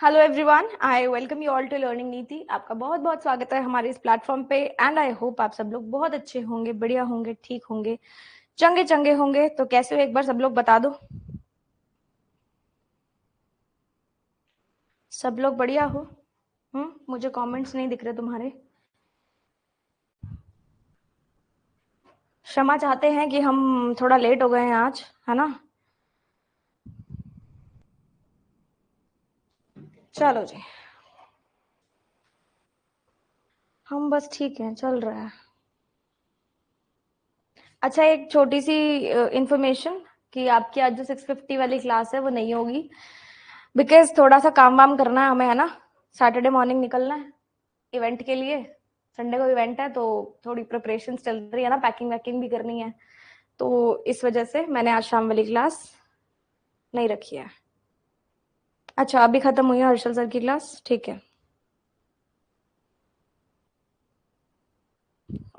Hello everyone, I welcome you all to learning Niti. आपका बहुत बहुत स्वागत है हमारे इस प्लेटफॉर्म पे एंड आई होप आप सब लोग बहुत अच्छे होंगे, बढ़िया होंगे, ठीक होंगे, चंगे चंगे होंगे। तो कैसे हो एक बार सब लोग बता दो। सब लोग बढ़िया हो? मुझे कमेंट्स नहीं दिख रहे तुम्हारे। क्षमा चाहते हैं कि हम थोड़ा लेट हो गए हैं आज, है ना। चलो जी, हम बस ठीक हैं, चल रहा है। अच्छा, एक छोटी सी इंफॉर्मेशन कि आपकी आज जो 650 वाली क्लास है वो नहीं होगी, बिकॉज थोड़ा सा काम वाम करना है हमें, है ना। सैटरडे मॉर्निंग निकलना है इवेंट के लिए। संडे को इवेंट है तो थोड़ी प्रिपरेशन चल रही है ना, पैकिंग वैकिंग भी करनी है। तो इस वजह से मैंने आज शाम वाली क्लास नहीं रखी है। अच्छा, अभी खत्म हुई है हर्षल सर की क्लास, ठीक है।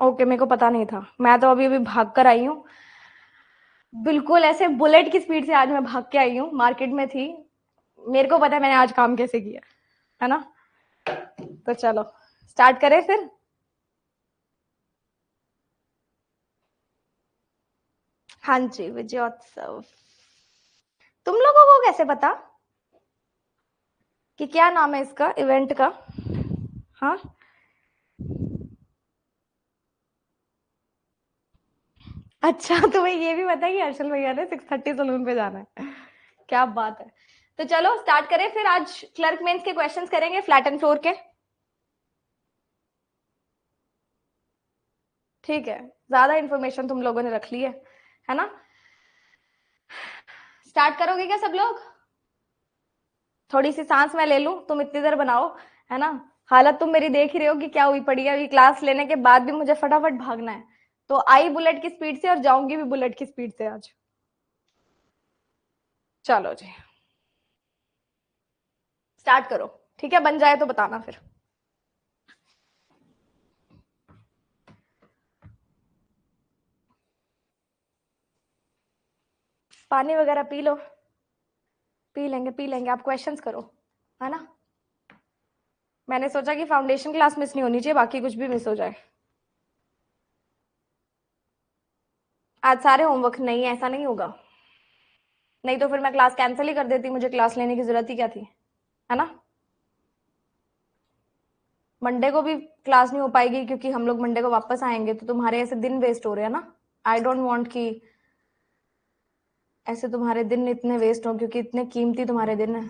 ओके, मेरे को पता नहीं था, मैं तो अभी अभी भाग कर आई हूँ। बिल्कुल ऐसे बुलेट की स्पीड से आज मैं भाग के आई हूँ, मार्केट में थी। मेरे को पता है मैंने आज काम कैसे किया, है ना। तो चलो स्टार्ट करें फिर। हाँ जी, विजयोत्सव। तुम लोगों को कैसे पता कि क्या नाम है इसका इवेंट का? हाँ, अच्छा तुम्हें ये भी पता है कि हर्षल भैया ने 6:30 सलून पे जाना है? क्या बात है। तो चलो स्टार्ट करें फिर। आज क्लर्क मेंस के क्वेश्चंस करेंगे, फ्लैट एंड फ्लोर के। ठीक है, ज्यादा इंफॉर्मेशन तुम लोगों ने रख ली है ना। स्टार्ट करोगे क्या सब लोग? थोड़ी सी सांस मैं ले लूं, तुम इतनी देर बनाओ, है ना। हालत तुम मेरी देख ही रहे हो कि क्या हुई पड़ी है। अभी क्लास लेने के बाद भी मुझे फटाफट भागना है। तो आई बुलेट की स्पीड से और जाऊंगी भी बुलेट की स्पीड से आज। चलो जी, स्टार्ट करो। ठीक है, बन जाए तो बताना फिर। पानी वगैरह पी लो। पी लेंगे पी लेंगे, आप क्वेश्चंस करो, है ना। मैंने सोचा कि फाउंडेशन क्लास मिस नहीं होनी चाहिए, बाकी कुछ भी मिस हो जाए। आज सारे होमवर्क नहीं, ऐसा नहीं होगा। नहीं तो फिर मैं क्लास कैंसिल ही कर देती, मुझे क्लास लेने की जरूरत ही क्या थी, है ना। मंडे को भी क्लास नहीं हो पाएगी क्योंकि हम लोग मंडे को वापस आएंगे, तो तुम्हारे ऐसे दिन वेस्ट हो रहे हैं ना। आई डोंट वांट कि ऐसे तुम्हारे दिन इतने वेस्ट हो, क्योंकि इतने कीमती तुम्हारे दिन है।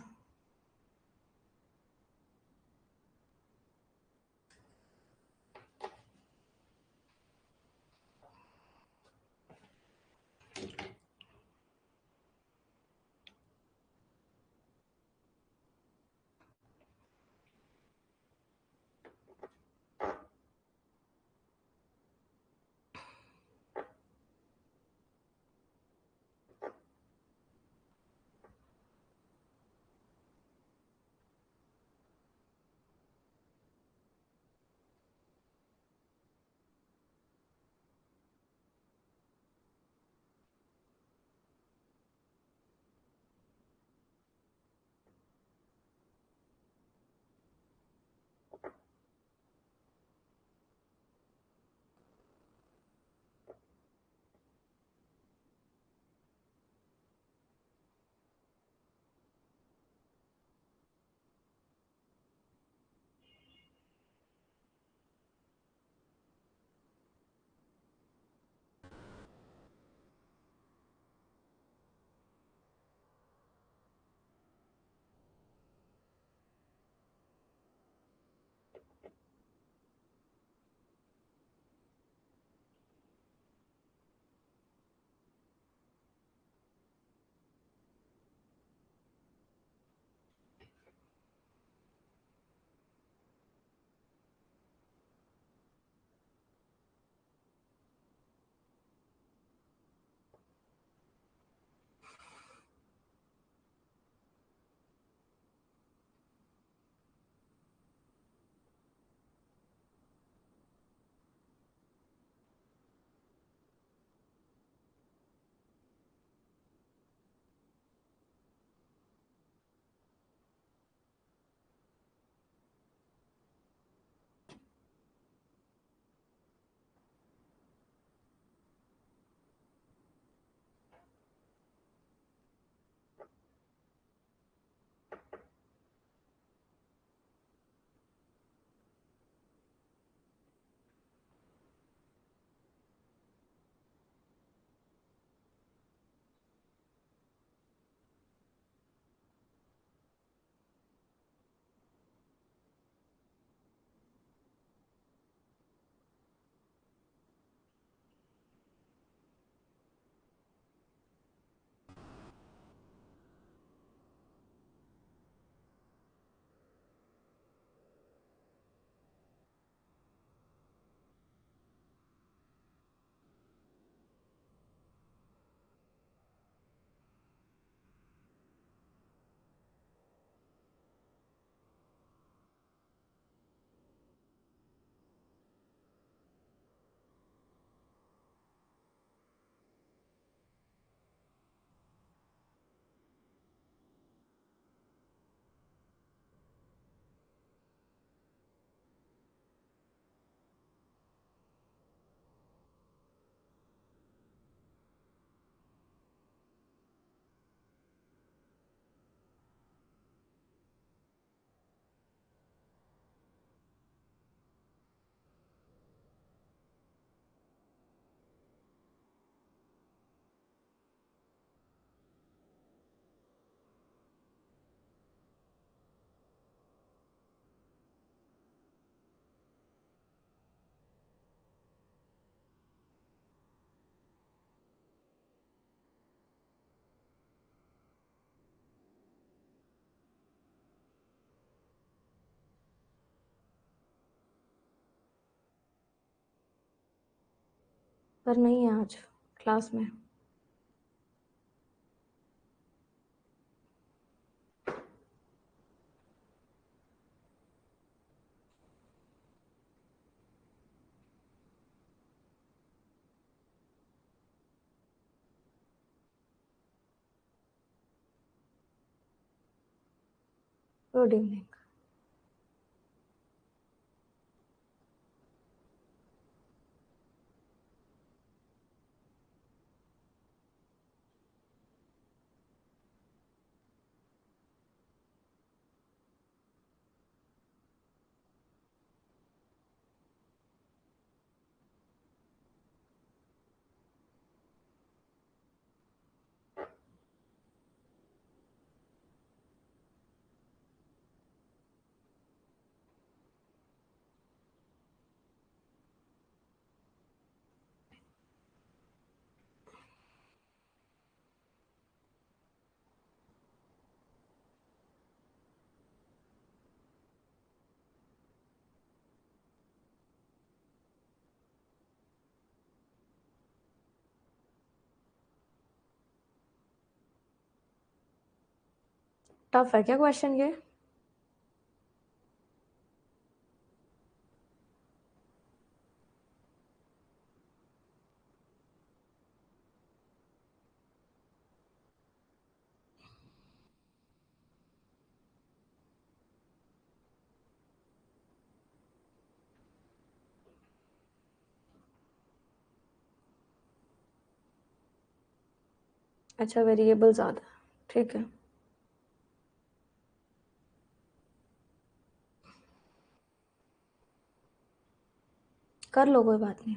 पर नहीं है आज क्लास में। Good evening. टफ है क्या क्वेश्चन ये? अच्छा, वेरिएबल ज़्यादा, ठीक है। कर लो, कोई बात नहीं।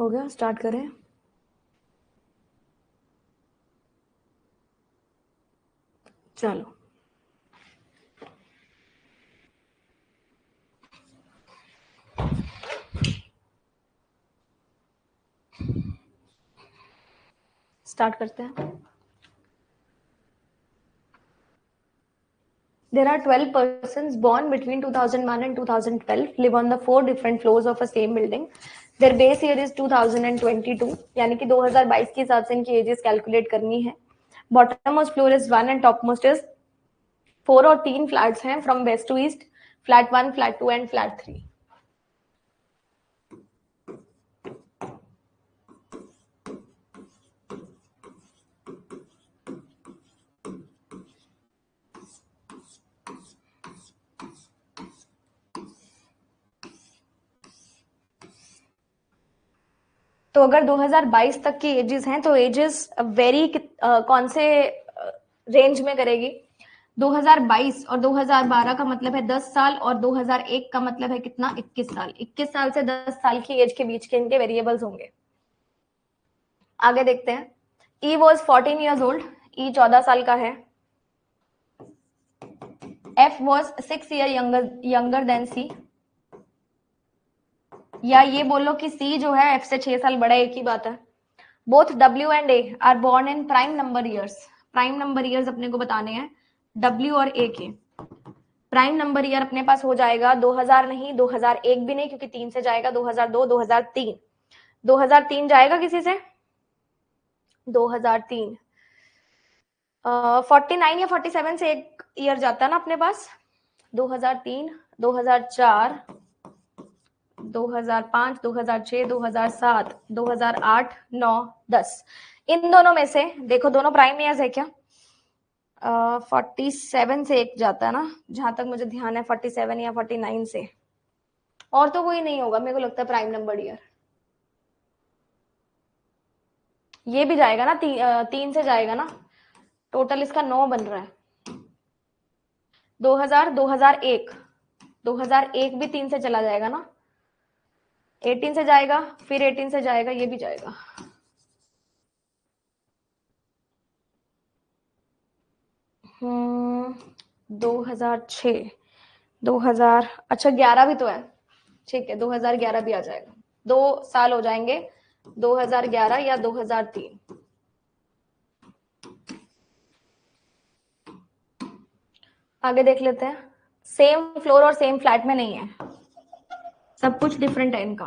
हो गया, स्टार्ट करें। चलो स्टार्ट करते हैं। There are 12 persons born between 2001 and 2012 live on the 4 different floors of a same building. Their base year is 2022, यानी कि 2022 के हिसाब से इनकी एजेस कैलकुलेट करनी है। Bottom most floor is 1 and top most is 4 और 3 फ्लैट्स हैं from west to east, flat 1, flat 2 and flat 3। तो अगर 2022 तक की एजेस हैं तो एजेस वेरी कौन से रेंज में करेगी? 2022 और 2012 का मतलब है 10 साल और 2001 का मतलब है कितना? 21 साल। 21 साल से 10 साल की एज के बीच के इनके वेरिएबल्स होंगे। आगे देखते हैं। E was 14 years old, E 14 साल का है। F was 6 year younger than C, या ये बोलो कि सी जो है एफ से 6 साल बड़ा, एक ही बात है। Both W and A are born in prime number years. Prime number years अपने को बताने हैं डब्ल्यू और ए के। प्राइम नंबर ईयर अपने पास हो जाएगा 2000 नहीं, 2001 भी नहीं, क्योंकि 3 से जाएगा 2002, 2003। 2003 जाएगा किसी से? 2003 49 या 47 से एक ईयर जाता है ना अपने पास। 2003, 2004, 2005, 2006, 2007, 2008, 9, 10। इन दोनों में से देखो दोनों प्राइम ईयर्स है क्या? 47 से एक जाता है ना, जहां तक मुझे ध्यान है 47 या 49 से, और तो कोई नहीं होगा मेरे को लगता है प्राइम नंबर ईयर। ये भी जाएगा ना, 3 से जाएगा ना, टोटल इसका 9 बन रहा है। 2000, 2001, 2001 भी 3 से चला जाएगा ना, 18 से जाएगा, फिर 18 से जाएगा, ये भी जाएगा। हम्म 2006, 2000, अच्छा 11 भी तो है, ठीक है 2011 भी आ जाएगा। 2 साल हो जाएंगे, 2011 या 2003। आगे देख लेते हैं। सेम फ्लोर और सेम फ्लैट में नहीं है, सब कुछ डिफरेंट है इनका।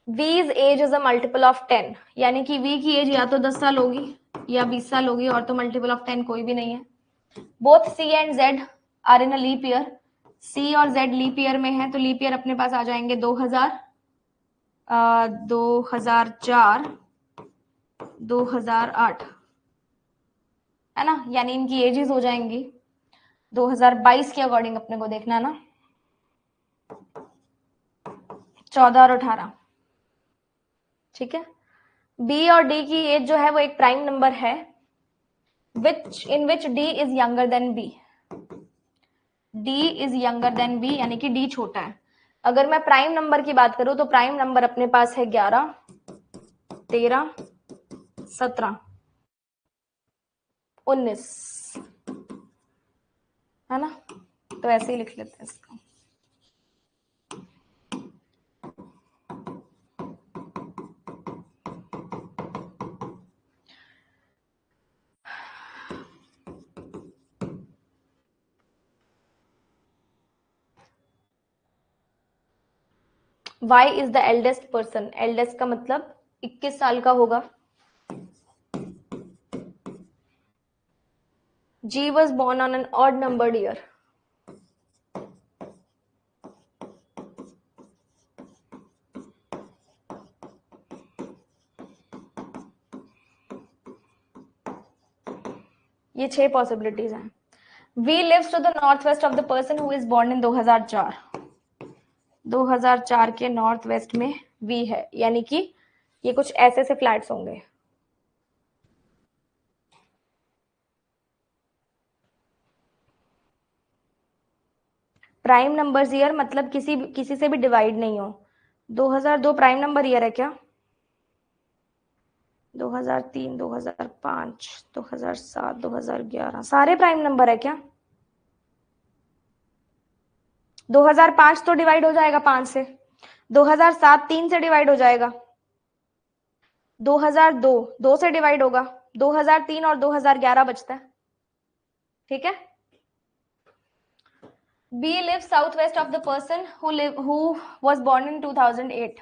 V's age is a multiple of 10, यानी कि V की एज या तो 10 साल होगी या 20 साल होगी, और तो मल्टीपल ऑफ 10 कोई भी नहीं है। Both C and Z are in a leap year. C और Z लीप ईयर में है, तो लीप ईयर अपने पास आ जाएंगे 2000, 2004, 2008, है ना, यानी इनकी एजेस हो जाएंगी 2022 के अकॉर्डिंग अपने को देखना है ना, 14 और 18, ठीक है। बी और डी की एज जो है वो एक प्राइम नंबर है, in which D is younger than B. D is younger than B, यानी कि D छोटा है। अगर मैं प्राइम नंबर की बात करूं तो प्राइम नंबर अपने पास है 11, 13, 17, 19, है ना, तो ऐसे ही लिख लेते हैं इसको। Y is the eldest person, eldest का मतलब 21 साल का होगा। G was born on an odd numbered year. ये 6 पॉसिबिलिटीज हैं। V lives to the northwest of the person who is born in 2004. 2004 के नॉर्थ वेस्ट में V है, यानी कि ये कुछ ऐसे से फ्लैट्स होंगे। प्राइम नंबर ईयर मतलब किसी से भी डिवाइड नहीं हो। 2002 प्राइम नंबर ईयर है क्या? 2003, 2005, 2007, 2011 सारे प्राइम नंबर है क्या? 2005 तो डिवाइड हो जाएगा 5 से, 2007 3 से डिवाइड हो जाएगा, 2002 2 से डिवाइड होगा, 2003 और 2011 बचता है। ठीक है। B lives southwest of the person who was born in 2008.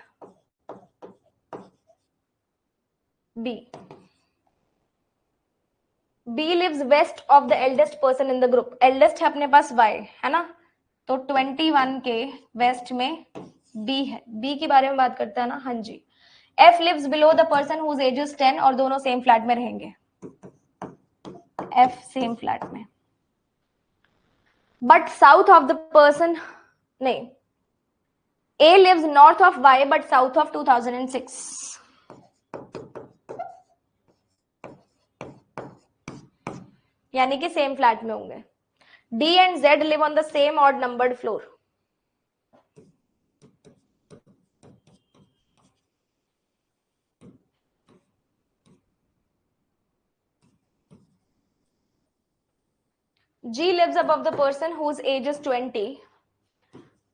B lives west of the eldest person in the group. eldest है अपने पास Y है ना, तो 21 के वेस्ट में B है। B के बारे में बात करता है ना, हाँ जी। F lives below the person whose age is 10 और दोनों सेम फ्लैट में रहेंगे। F सेम फ्लैट में, but south of the person नहीं, A lives north of Y but south of 2006. यानी कि सेम फ्लैट में होंगे। D and Z live on the same odd numbered floor. G lives above the person whose age is 20.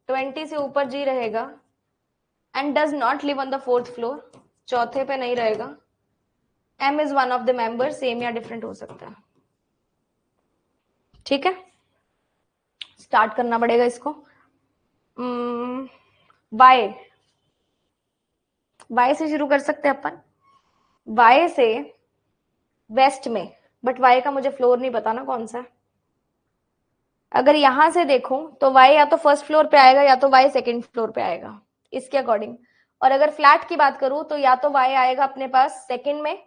20 से ऊपर G रहेगा and does not live on the fourth floor. चौथे पे नहीं रहेगा। M is one of the members, same या different हो सकता है। ठीक है, स्टार्ट करना पड़ेगा इसको। Y से शुरू कर सकते हैं अपन। Y से वेस्ट में, बट Y का मुझे फ्लोर नहीं पता ना कौन सा है। अगर यहां से देखूं तो Y या तो फर्स्ट फ्लोर पे आएगा या तो Y सेकंड फ्लोर पे आएगा इसके अकॉर्डिंग। और अगर फ्लैट की बात करूं तो या तो Y आएगा अपने पास सेकंड में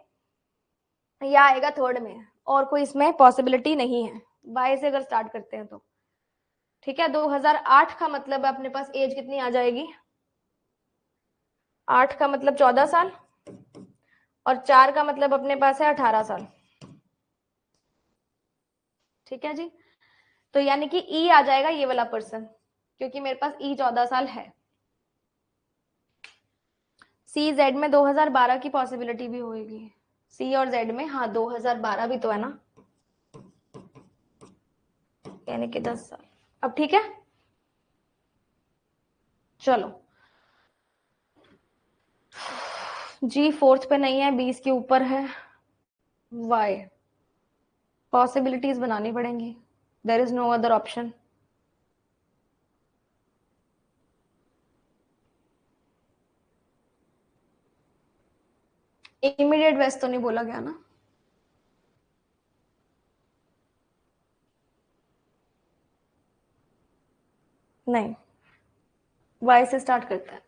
या आएगा थर्ड में, और कोई इसमें पॉसिबिलिटी नहीं है। Y से अगर स्टार्ट करते हैं तो ठीक है। 2008 का मतलब है अपने पास एज कितनी आ जाएगी, 8 का मतलब 14 साल और 4 का मतलब अपने पास है 18 साल। ठीक है जी, तो यानी कि E आ जाएगा ये वाला पर्सन, क्योंकि मेरे पास E 14 साल है। C Z में 2012 की पॉसिबिलिटी भी होगी। C और Z में, हाँ 2012 भी तो है ना, यानी कि 10 साल। अब ठीक है, चलो G फोर्थ पे नहीं है, 20 के ऊपर है। Y पॉसिबिलिटीज बनानी पड़ेंगी, there is no other option. Immediate west तो नहीं बोला गया ना, नहीं। Y से स्टार्ट करता है,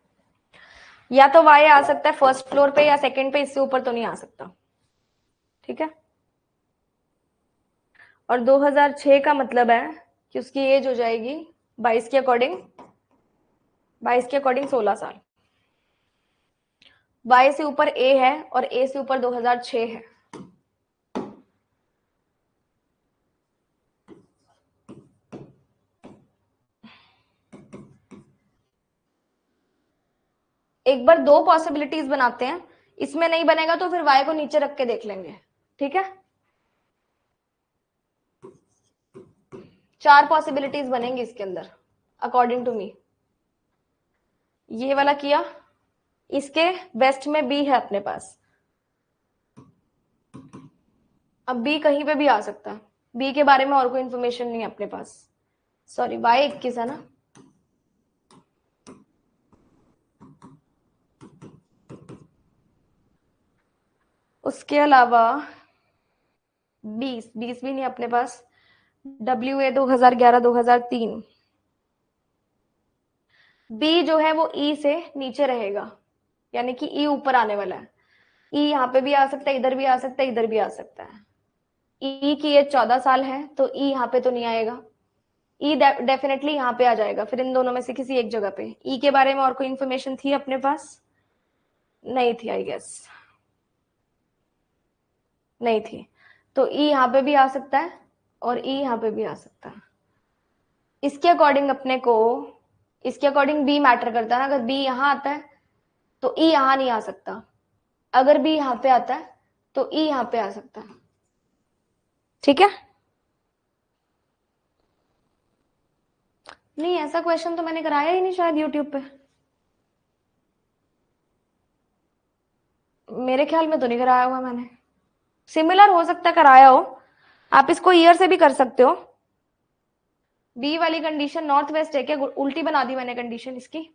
या तो Y आ सकता है फर्स्ट फ्लोर पे या सेकंड पे, इससे ऊपर तो नहीं आ सकता। ठीक है, और 2006 का मतलब है कि उसकी एज हो जाएगी 22 के अकॉर्डिंग, 16 साल। Y से ऊपर A है और A से ऊपर 2006 है। एक बार दो पॉसिबिलिटीज बनाते हैं, इसमें नहीं बनेगा तो फिर Y को नीचे रख के देख लेंगे। ठीक है, 4 पॉसिबिलिटीज बनेंगी इसके अंदर अकॉर्डिंग टू मी। ये वाला किया, इसके वेस्ट में B है अपने पास। अब B कहीं पे भी आ सकता है, B के बारे में और कोई इंफॉर्मेशन नहीं है अपने पास। सॉरी, Y 21 है ना, उसके अलावा 20 भी नहीं अपने पास। WA 2011 2003। B जो है वो E से नीचे रहेगा, यानी कि E ऊपर आने वाला है। E यहाँ पे भी आ सकता है, इधर भी आ सकता है, इधर भी आ सकता है। E की एज 14 साल है तो E यहाँ पे तो नहीं आएगा। E डेफिनेटली यहाँ पे आ जाएगा, फिर इन दोनों में से किसी एक जगह पे। E के बारे में और कोई इंफॉर्मेशन थी अपने पास? नहीं थी, आई गेस नहीं थी। तो E यहाँ पे भी आ सकता है और E यहाँ पे भी आ सकता है। इसके अकॉर्डिंग अपने को, इसके अकॉर्डिंग B मैटर करता है ना। अगर B यहाँ आता है तो E यहाँ नहीं आ सकता, अगर B यहाँ पे आता है तो ई यहाँ पे आ सकता है। ठीक है, नहीं ऐसा क्वेश्चन तो मैंने कराया ही नहीं शायद यूट्यूब पे, मेरे ख्याल में तो नहीं कराया हुआ मैंने। सिमिलर हो सकता है कराया हो, आप इसको ईयर से भी कर सकते हो। बी वाली कंडीशन नॉर्थ वेस्ट है क्या, उल्टी बना दी मैंने कंडीशन इसकी।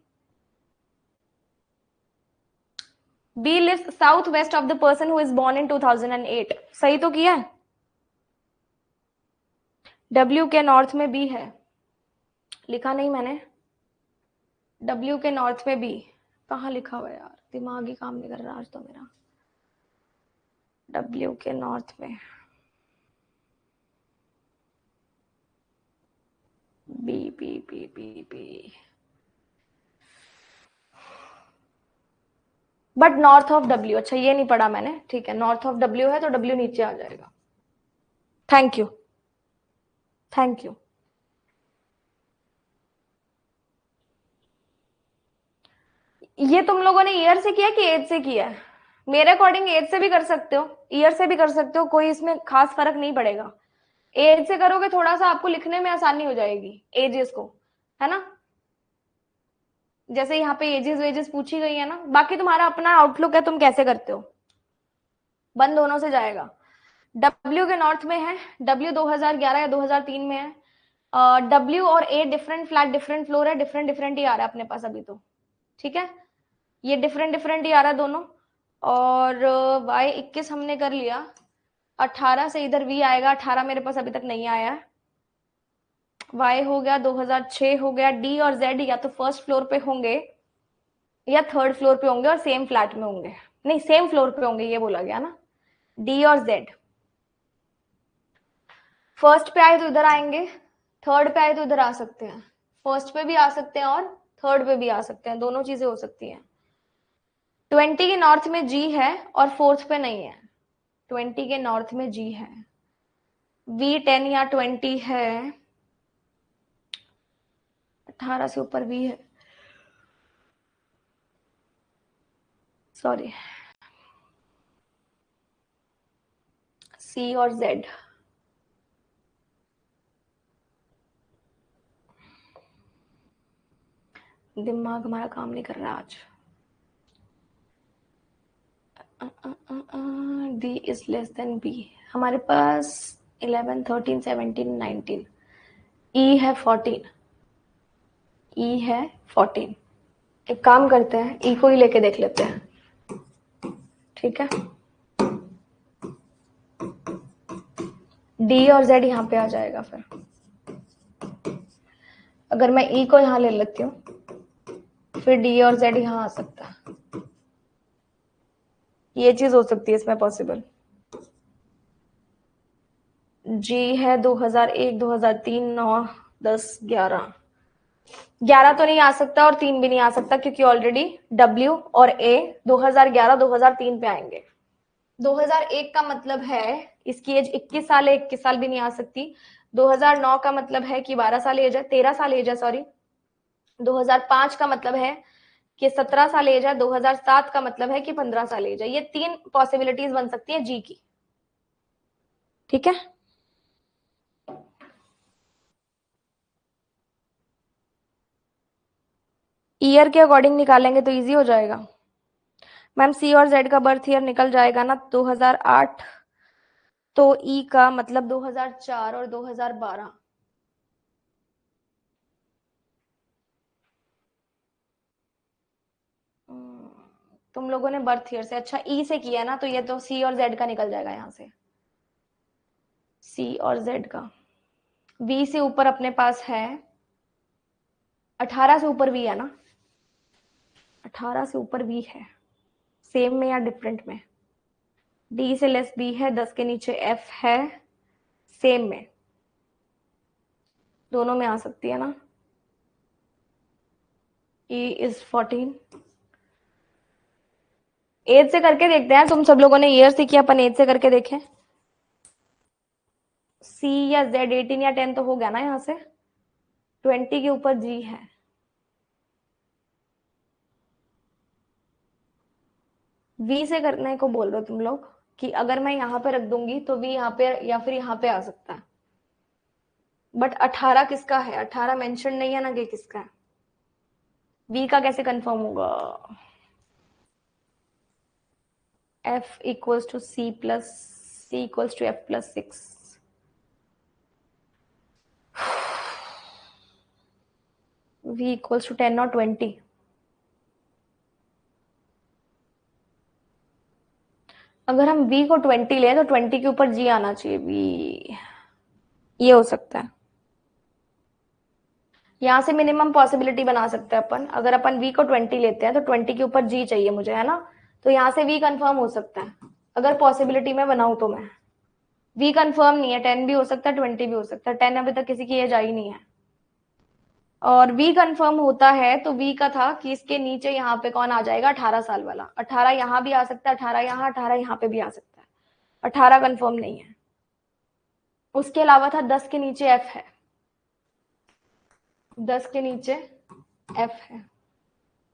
B lives south west of the person who is born in 2008, सही तो किया है। डब्ल्यू के नॉर्थ में बी है, लिखा नहीं मैंने, डब्ल्यू के नॉर्थ में बी, कहाँ लिखा हुआ है यार, दिमाग ही काम नहीं कर रहा आज तो मेरा। डब्ल्यू के नॉर्थ में B B B B B, but north of W, अच्छा ये नहीं पढ़ा मैंने, ठीक है नॉर्थ ऑफ डब्ल्यू है तो डब्ल्यू नीचे आ जाएगा। Thank you, thank you. ये तुम लोगों ने ईयर से किया कि एज से किया है? मेरे अकॉर्डिंग एज से भी कर सकते हो, ईयर से भी कर सकते हो, कोई इसमें खास फर्क नहीं पड़ेगा। एज से करोगे थोड़ा सा आपको लिखने में आसानी हो जाएगी एजेस को, है ना, जैसे यहाँ पे एजेस वेजेस पूछी गई है ना। बाकी तुम्हारा अपना आउटलुक है, तुम कैसे करते हो, बन दोनों से जाएगा। डब्ल्यू के नॉर्थ में है, डब्ल्यू 2011 या 2003 में है। डब्ल्यू और a different flat different floor है, डिफरेंट डिफरेंट ही आ रहा है अपने पास अभी तो, ठीक है, ये डिफरेंट डिफरेंट ही आ रहा है दोनों। और वाई 21 हमने कर लिया, 18 से इधर वी आएगा, 18 मेरे पास अभी तक नहीं आया है। वाई हो गया, 2006 हो गया। डी और जेड या तो फर्स्ट फ्लोर पे होंगे या थर्ड फ्लोर पे होंगे और सेम फ्लैट में होंगे, नहीं सेम फ्लोर पे होंगे ये बोला गया ना। डी और जेड फर्स्ट पे आए तो इधर आएंगे, थर्ड पे आए तो इधर आ सकते हैं, फर्स्ट पे भी आ सकते हैं और थर्ड पे भी आ सकते हैं, दोनों चीजें हो सकती हैं। 20 के नॉर्थ में जी है और फोर्थ पे नहीं है, 20 के नॉर्थ में जी है, वी 10 या 20 है, 18 से ऊपर वी है, सॉरी, सी और जेड। दिमाग हमारा काम नहीं कर रहा आज। D is less than B, हमारे पास 11 13 17 19, ई है 14, ई है 14। एक काम करते हैं, ई को ही लेके देख लेते हैं, ठीक है, डी और जेड यहाँ पे आ जाएगा। फिर अगर मैं ई को यहाँ ले लेती हूँ फिर डी और जेड यहाँ आ सकता है, ये चीज हो सकती है इसमें पॉसिबल। जी है 2001 2003 9 10 11, 11 तो नहीं आ सकता और 3 भी नहीं आ सकता क्योंकि ऑलरेडी डब्ल्यू और ए 2011 2003 पे आएंगे। 2001 का मतलब है इसकी एज 21 साल है, 21 साल भी नहीं आ सकती। 2009 का मतलब है कि 12 साल एज है, 13 साल एज है सॉरी। 2005 का मतलब है कि 17 साल एज है, 2007 का मतलब है कि 15 साल एज है। ये 3 पॉसिबिलिटीज बन सकती है जी की, ठीक है। ईयर के अकॉर्डिंग निकालेंगे तो इजी हो जाएगा। मैम सी और जेड का बर्थ ईयर निकल जाएगा ना 2008, तो ई का मतलब 2004 और 2012। तुम लोगों ने बर्थ ईयर से, अच्छा ई से किया ना, तो ये तो सी और जेड का निकल जाएगा यहाँ से, सी और जेड का। वी से ऊपर अपने पास है, 18 से ऊपर वी है ना, 18 से ऊपर वी है, सेम में या डिफरेंट में। डी से लेस बी है, 10 के नीचे एफ है, सेम में, दोनों में आ सकती है ना। ई इज 14, एज से करके देखते हैं, तुम सब लोगों ने ईयर से किया, अपन एज से करके देखें। सी या जेड 18 या 10 तो हो गया ना यहाँ से, 20 के ऊपर जी है, वी से करने को बोल रहे हो तुम लोग, कि अगर मैं यहाँ पे रख दूंगी तो v यहाँ पे या फिर यहाँ पे आ सकता है, बट 18 किसका है? 18 मेंशन नहीं है ना कि किसका है। v का कैसे कंफर्म होगा? f equals to c plus c equals to f plus 6। v equals to 10 और 20। अगर हम v को 20 लें तो 20 के ऊपर g आना चाहिए। v ये हो सकता है। यहाँ से मिनिमम पॉसिबिलिटी बना सकते हैं अपन। अगर अपन v को 20 लेते हैं तो 20 के ऊपर g चाहिए मुझे, है ना? तो यहाँ से v कंफर्म हो सकता है अगर पॉसिबिलिटी में बनाऊं तो। मैं v कंफर्म नहीं है, 10 भी हो सकता है 20 भी हो सकता है। 10 अभी तक किसी की एज आई नहीं है। और v कंफर्म होता है तो v का था कि इसके नीचे यहाँ पे कौन आ जाएगा? 18 साल वाला। 18 यहाँ भी आ सकता है, 18 यहाँ, 18 यहाँ पे भी आ सकता है। 18 कंफर्म नहीं है। उसके अलावा था 10 के नीचे f है। 10 के नीचे f है,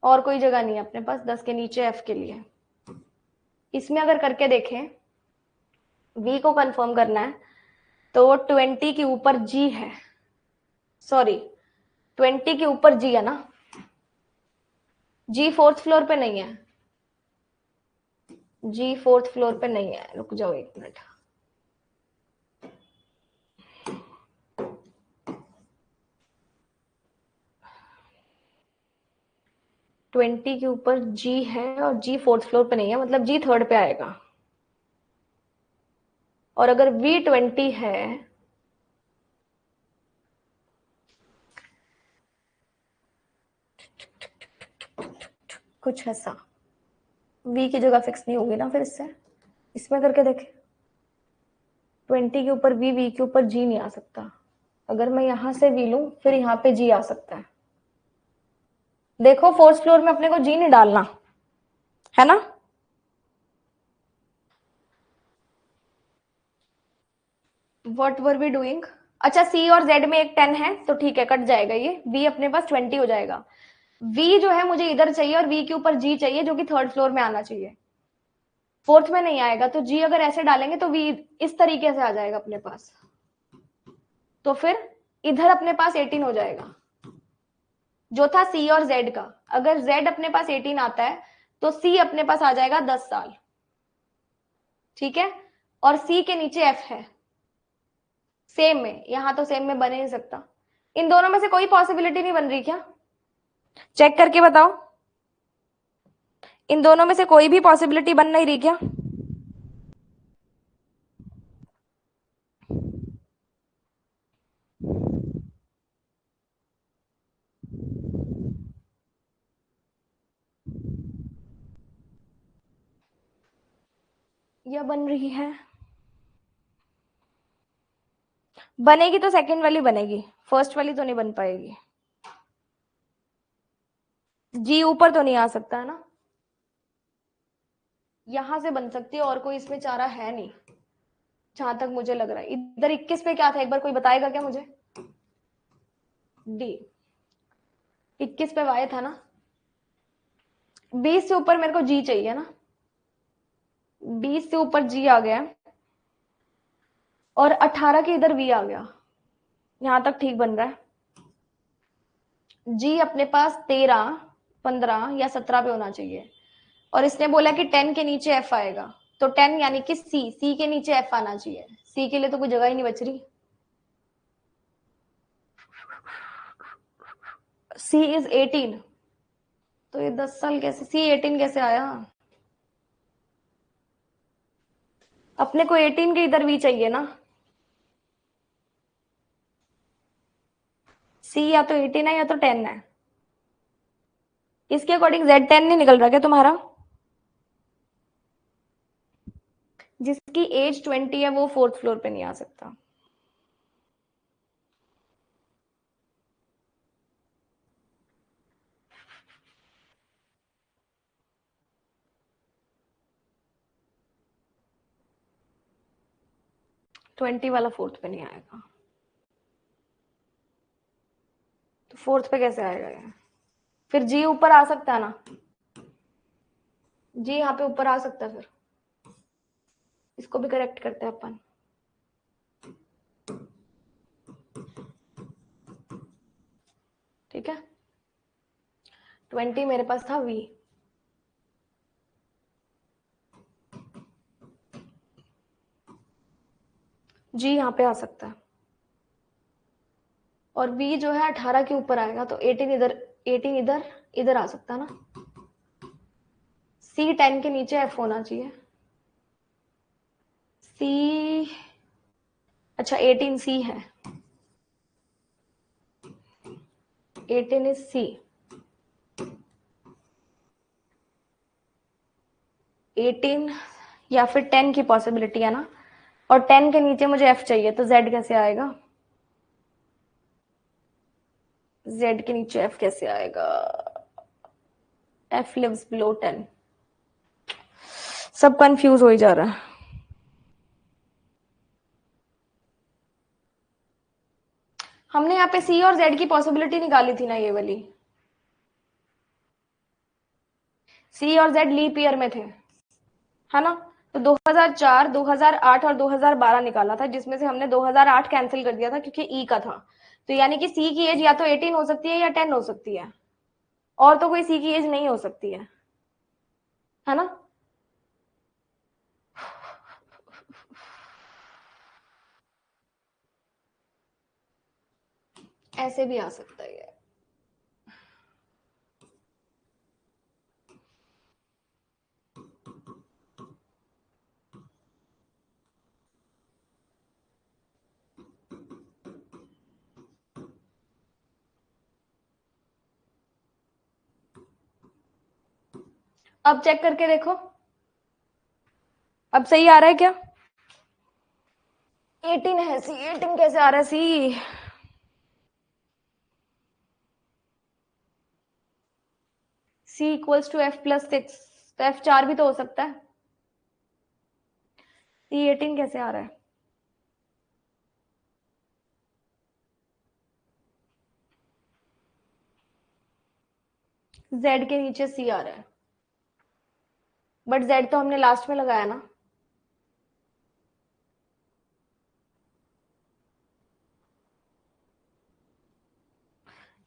और कोई जगह नहीं है अपने पास 10 के नीचे f के लिए। इसमें अगर करके देखें, v को कंफर्म करना है तो 20 के ऊपर g है, सॉरी 20 के ऊपर g है ना। g फोर्थ फ्लोर पे नहीं है, g फोर्थ फ्लोर पे नहीं है। रुक जाओ एक मिनट। ट्वेंटी के ऊपर g है और g फोर्थ फ्लोर पे नहीं है, मतलब g थर्ड पे आएगा। और अगर v 20 है, कुछ ऐसा v की जगह फिक्स नहीं होगी ना फिर इससे। इसमें करके देखें, 20 के ऊपर v के ऊपर g नहीं आ सकता। अगर मैं यहां से v लूं फिर यहाँ पे g आ सकता है। देखो फोर्थ फ्लोर में अपने को g नहीं डालना है ना। Whatever we doing? अच्छा c और z में एक 10 है तो ठीक है, कट जाएगा ये। v अपने पास 20 हो जाएगा। v जो है मुझे इधर चाहिए और v के ऊपर g चाहिए, जो कि थर्ड फ्लोर में आना चाहिए, फोर्थ में नहीं आएगा। तो g अगर ऐसे डालेंगे तो v इस तरीके से आ जाएगा अपने पास। तो फिर इधर अपने पास 18 हो जाएगा, जो था c और z का। अगर z अपने पास 18 आता है तो c अपने पास आ जाएगा 10 साल, ठीक है। और c के नीचे f है। सेम में, यहां तो सेम में बन ही नहीं सकता। इन दोनों में से कोई पॉसिबिलिटी नहीं बन रही क्या? चेक करके बताओ, इन दोनों में से कोई भी पॉसिबिलिटी बन नहीं रही क्या? या बन रही है? बनेगी तो सेकंड वाली बनेगी, फर्स्ट वाली तो नहीं बन पाएगी। जी ऊपर तो नहीं आ सकता है ना, यहां से बन सकती है, और कोई इसमें चारा है नहीं जहां तक मुझे लग रहा है। इधर 21 पे क्या था, एक बार कोई बताएगा क्या मुझे? डी 21 पे वाई था ना। 20 से ऊपर मेरे को जी चाहिए ना, 20 से ऊपर जी आ गया और 18 के इधर वी आ गया। यहां तक ठीक बन रहा है। जी अपने पास 13, 15 या 17 पे होना चाहिए, और इसने बोला कि 10 के नीचे एफ आएगा। तो 10 यानी कि सी के नीचे एफ आना चाहिए। सी के लिए तो कोई जगह ही नहीं बच रही। सी इज 18, तो ये 10 साल कैसे, सी 18 कैसे आया? अपने को 18 के इधर वी चाहिए ना। सी या तो 18 है या तो 10 है। इसके अकॉर्डिंग जेड 10 नहीं निकल रहा क्या तुम्हारा? जिसकी एज 20 है वो फोर्थ फ्लोर पे नहीं आ सकता। ट्वेंटी वाला फोर्थ पे नहीं आएगा, तो फोर्थ पे कैसे आएगा ये? फिर जी ऊपर आ सकता है ना, जी यहाँ पे ऊपर आ सकता है फिर। इसको भी करेक्ट करते हैं अपन। ठीक है, 20 मेरे पास था v, g यहाँ पे आ सकता है, और v जो है 18 के ऊपर आएगा, तो 18 इधर, 18 इधर, इधर आ सकता है ना। c 10 के नीचे f होना चाहिए। c, अच्छा 18 c है, 18 इज c, 18 या फिर 10 की पॉसिबिलिटी है ना, और 10 के नीचे मुझे f चाहिए, तो z कैसे आएगा, z के नीचे f कैसे आएगा, f लिव्स बिलो 10, सब कंफ्यूज हो ही जा रहा है। हमने यहाँ पे c और z की पॉसिबिलिटी निकाली थी ना, ये वाली, c और z लीप ईयर में थे, है ना। तो 2004, 2008 और 2012 निकाला था, जिसमें से हमने 2008 कैंसिल कर दिया था क्योंकि ई का था। तो यानी कि सी की एज या तो 18 हो सकती है या 10 हो सकती है, और तो कोई सी की एज नहीं हो सकती है ना। ऐसे भी आ सकता है। अब चेक करके देखो, अब सही आ रहा है क्या, 18 है सी, 18 कैसे आ रहा है सी, सी इक्वल्स टू एफ प्लस 6, तो एफ 4 भी तो हो सकता है, सी 18 कैसे आ रहा है, जेड के नीचे सी आ रहा है, बट जेड तो हमने लास्ट में लगाया ना,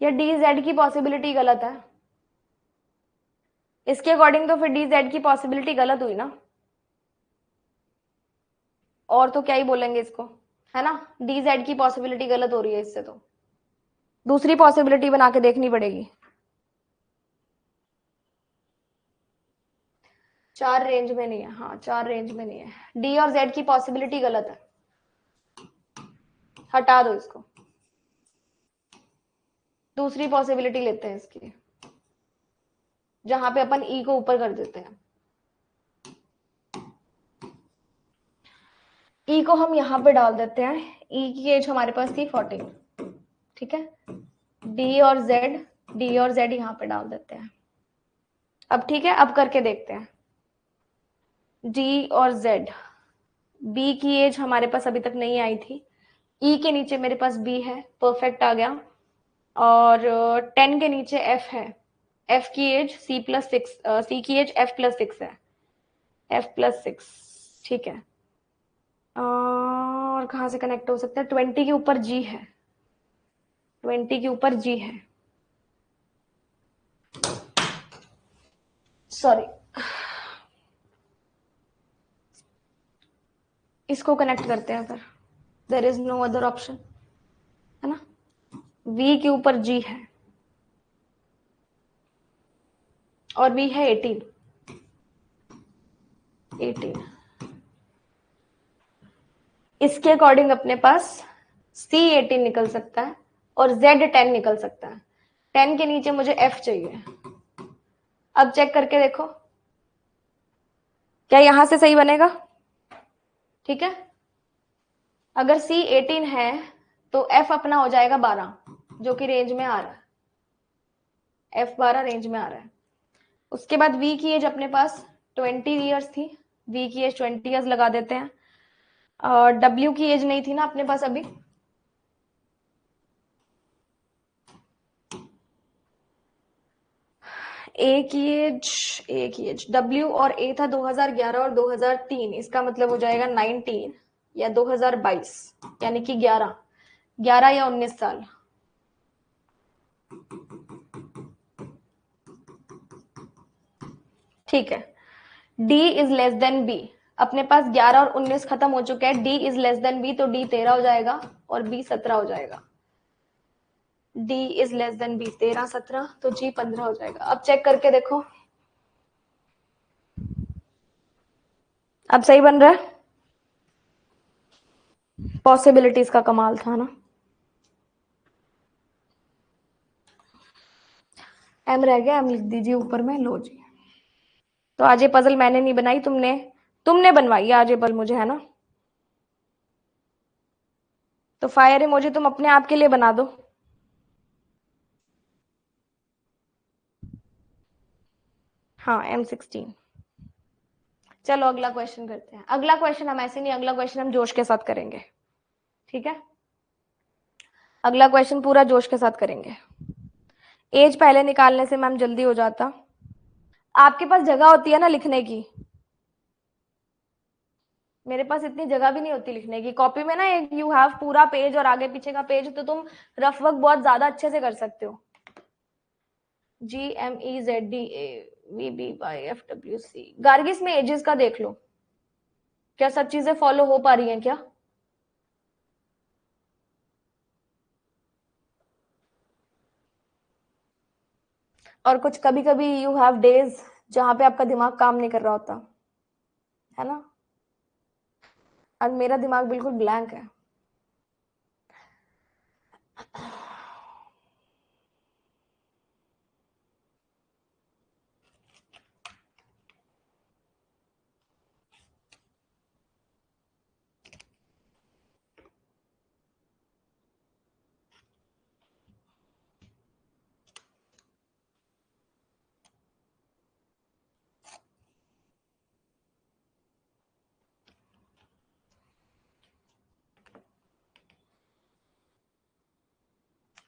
या डी जेड की पॉसिबिलिटी गलत है, इसके अकॉर्डिंग तो फिर डी जेड की पॉसिबिलिटी गलत हुई ना, और तो क्या ही बोलेंगे इसको, है ना। डी जेड की पॉसिबिलिटी गलत हो रही है इससे, तो दूसरी पॉसिबिलिटी बना के देखनी पड़ेगी। 4 रेंज में नहीं है, हाँ 4 रेंज में नहीं है, डी और जेड की पॉसिबिलिटी गलत है, हटा दो इसको, दूसरी पॉसिबिलिटी लेते हैं इसकी, जहां पे अपन ई को ऊपर कर देते हैं। ई को हम यहाँ पे डाल देते हैं, ई की एज हमारे पास थी 14, ठीक है, डी और जेड, डी और जेड यहाँ पे डाल देते हैं। अब ठीक है, अब करके देखते हैं, डी और जेड, बी की एज हमारे पास अभी तक नहीं आई थी, ई के नीचे मेरे पास बी है, परफेक्ट आ गया, और 10 के नीचे एफ है, एफ की एज C+6, सी की एज F+6 है, F+6, ठीक है। और कहाँ से कनेक्ट हो सकता है, 20 के ऊपर जी है, 20 के ऊपर जी है, सॉरी, इसको कनेक्ट करते हैं फिर, there is no other option, है ना। V के ऊपर G है, और V है 18, 18, इसके अकॉर्डिंग अपने पास C18 निकल सकता है और Z10 निकल सकता है, 10 के नीचे मुझे F चाहिए। अब चेक करके देखो, क्या यहां से सही बनेगा, ठीक है। अगर C18 है तो F अपना हो जाएगा 12, जो कि रेंज में आ रहा है, F 12 रेंज में आ रहा है। उसके बाद V की एज अपने पास 20 ईयर्स थी, V की एज 20 ईयर्स लगा देते हैं, और W की एज नहीं थी ना अपने पास अभी, एक ही एज W और A था 2011 और 2003, इसका मतलब हो जाएगा 19 या 2022, यानी कि 11 या 19 साल। ठीक है, D is less then B। अपने पास 11 और 19 खत्म हो चुके हैं, D is less then B, तो D 13 हो जाएगा और B 17 हो जाएगा। D is less then B 13 17, तो G 15 हो जाएगा। अब चेक करके देखो, अब सही बन रहा है। पॉसिबिलिटीज का कमाल था ना। एम रह गया, एम लिख दीजिए ऊपर में, लो जी। तो आज ये पजल मैंने नहीं बनाई, तुमने बनवाई आज ये पजल मुझे, है ना। तो फायर इमोजी तुम अपने आप के लिए बना दो। हाँ M16। चलो अगला क्वेश्चन करते हैं। अगला क्वेश्चन हम ऐसे नहीं, अगला क्वेश्चन हम जोश के साथ करेंगे, ठीक है। अगला क्वेश्चन पूरा जोश के साथ करेंगे। एज पहले निकालने से मैम जल्दी हो जाता। आपके पास जगह होती है ना लिखने की, मेरे पास इतनी जगह भी नहीं होती लिखने की। कॉपी में ना एक यू हैव पूरा पेज और आगे पीछे का पेज, तो तुम रफ वर्क बहुत ज्यादा अच्छे से कर सकते हो। GMEZDAVBYFWC, गार्गिस में एजेस का देख लो, क्या सब चीजें फॉलो हो पा रही हैं क्या। और कुछ कभी कभी यू हैव डेज जहां पे आपका दिमाग काम नहीं कर रहा होता, है ना। आज मेरा दिमाग बिल्कुल ब्लैंक है।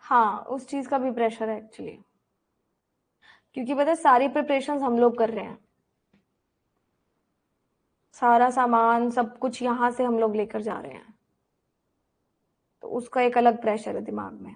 हाँ, उस चीज का भी प्रेशर है एक्चुअली, क्योंकि पता है सारी प्रिपरेशन हम लोग कर रहे हैं, सारा सामान सब कुछ यहाँ से हम लोग लेकर जा रहे हैं, तो उसका एक अलग प्रेशर है दिमाग में।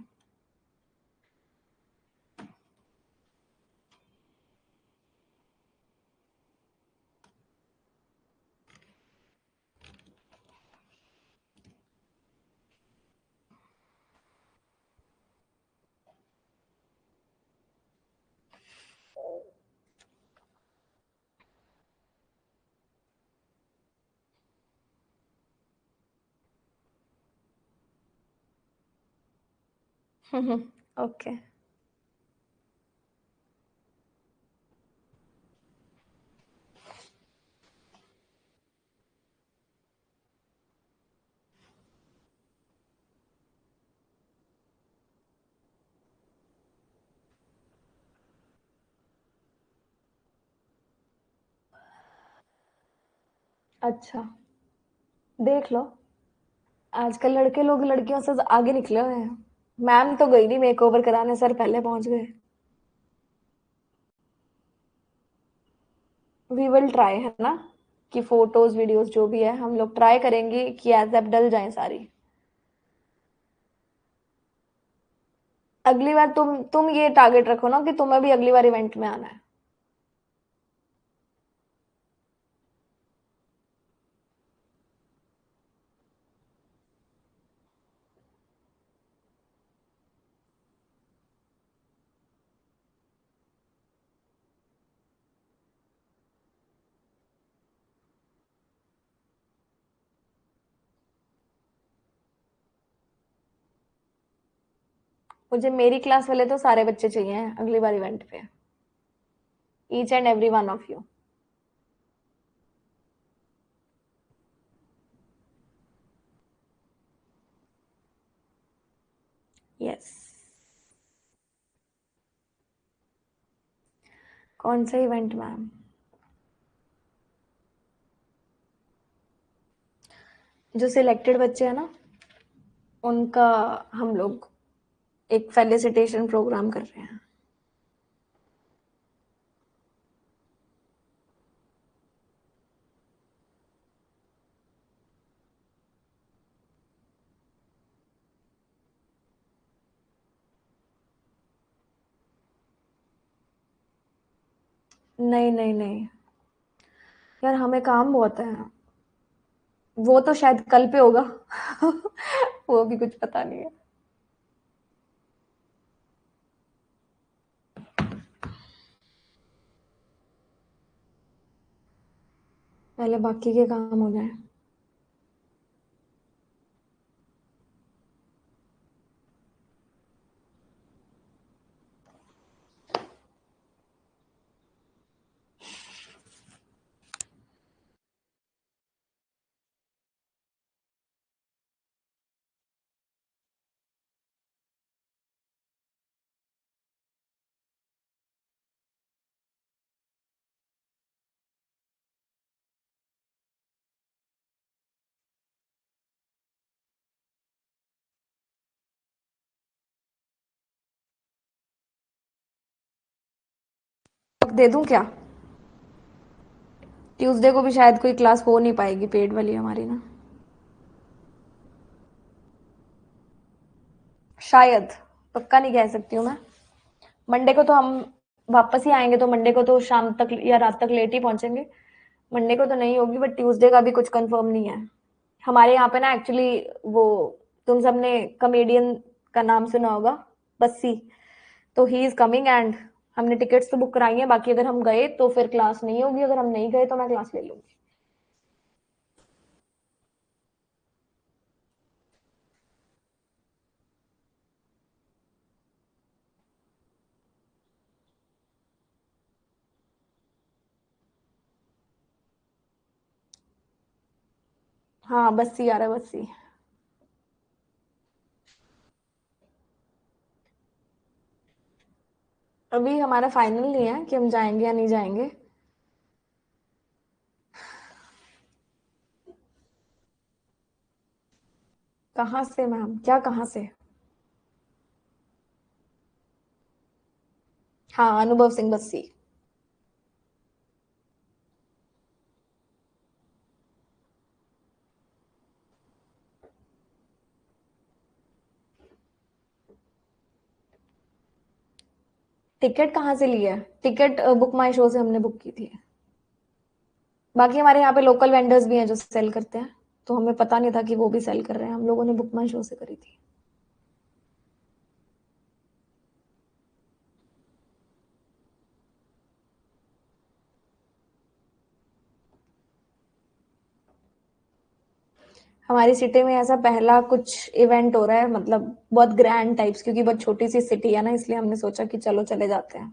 ओके। अच्छा, देख लो, आजकल लड़के लोग लड़कियों से आगे निकले हुए हैं। मैम तो गई नहीं मेक ओवर कराने, सर पहले पहुंच गए। वी विल ट्राई, है ना, कि फोटोज वीडियोस जो भी है हम लोग ट्राई करेंगे कि एज एप डल जाए सारी। अगली बार तुम ये टारगेट रखो ना कि तुम्हें भी अगली बार इवेंट में आना है। मुझे मेरी क्लास वाले तो सारे बच्चे चाहिए अगली बार इवेंट पे, each and every one of you. Yes. कौन सा इवेंट मैम। जो सिलेक्टेड बच्चे हैं ना, उनका हम लोग एक फेलिसिटेशन प्रोग्राम कर रहे हैं। नहीं नहीं नहीं यार, हमें काम बहुत है। वो तो शायद कल पे होगा। वो भी कुछ पता नहीं है। पहले बाकी के काम हो जाए। दे दूं क्या? ट्यूसडे को भी शायद कोई क्लास हो नहीं पाएगी पेड वाली हमारी ना। शायद, पक्का नहीं कह सकती हूँ मैं। मंडे को तो हम वापस ही आएंगे, तो मंडे को तो शाम तक या रात तक लेट ही पहुंचेंगे। मंडे को तो नहीं होगी, बट ट्यूसडे का भी कुछ कंफर्म नहीं है। हमारे यहाँ पे ना एक्चुअली वो, तुम सबने कमेडियन का नाम सुना होगा, बस्सी। तो ही इज कमिंग एंड हमने टिकट्स तो बुक कराई हैं। बाकी अगर हम गए तो फिर क्लास नहीं होगी, अगर हम नहीं गए तो मैं क्लास ले लूंगी। हाँ, बस्सी आ रहा है, बस्सी। अभी हमारा फाइनल नहीं है कि हम जाएंगे या नहीं जाएंगे। कहाँ से मैम, क्या कहाँ से? हाँ, अनुभव सिंह बस्सी। टिकट कहाँ से ली है? टिकट बुक माई शो से हमने बुक की थी। बाकी हमारे यहाँ पे लोकल वेंडर्स भी हैं जो सेल करते हैं, तो हमें पता नहीं था कि वो भी सेल कर रहे हैं। हम लोगों ने बुक माई शो से करी थी। हमारी सिटी में ऐसा पहला कुछ इवेंट हो रहा है, मतलब बहुत ग्रैंड टाइप्स, क्योंकि बहुत छोटी सी सिटी है ना, इसलिए हमने सोचा कि चलो चले जाते हैं।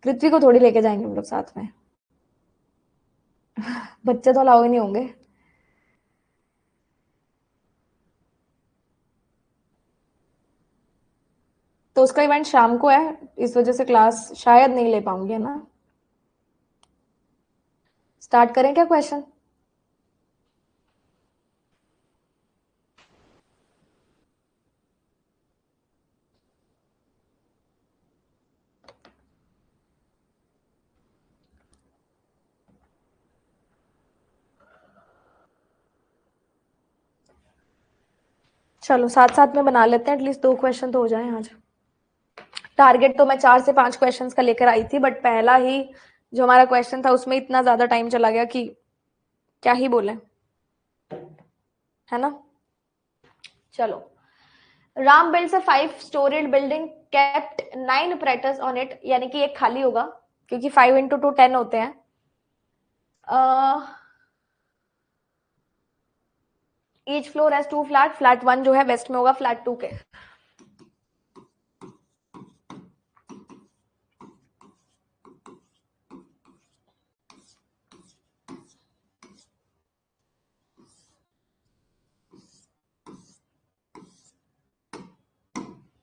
पृथ्वी को थोड़ी लेके जाएंगे हम लोग साथ में। बच्चे तो अलाउ ही नहीं होंगे। तो उसका इवेंट शाम को है, इस वजह से क्लास शायद नहीं ले पाऊंगी, है ना। स्टार्ट करें क्या क्वेश्चन? चलो साथ साथ में बना लेते हैं, एटलीस्ट 2 क्वेश्चन तो हो जाए आज। टारगेट तो मैं 4 से 5 क्वेश्चंस का लेकर आई थी, बट पहला ही जो हमारा क्वेश्चन था उसमें इतना ज्यादा टाइम चला गया कि क्या ही बोले, है ना। चलो, Ram builds a 5 storeyed building, kept 9 apparatus on it, यानी कि एक खाली होगा क्योंकि 5 into 2 10 होते हैं। Each floor has 2 flat, flat 1 जो है वेस्ट में होगा फ्लैट 2 के।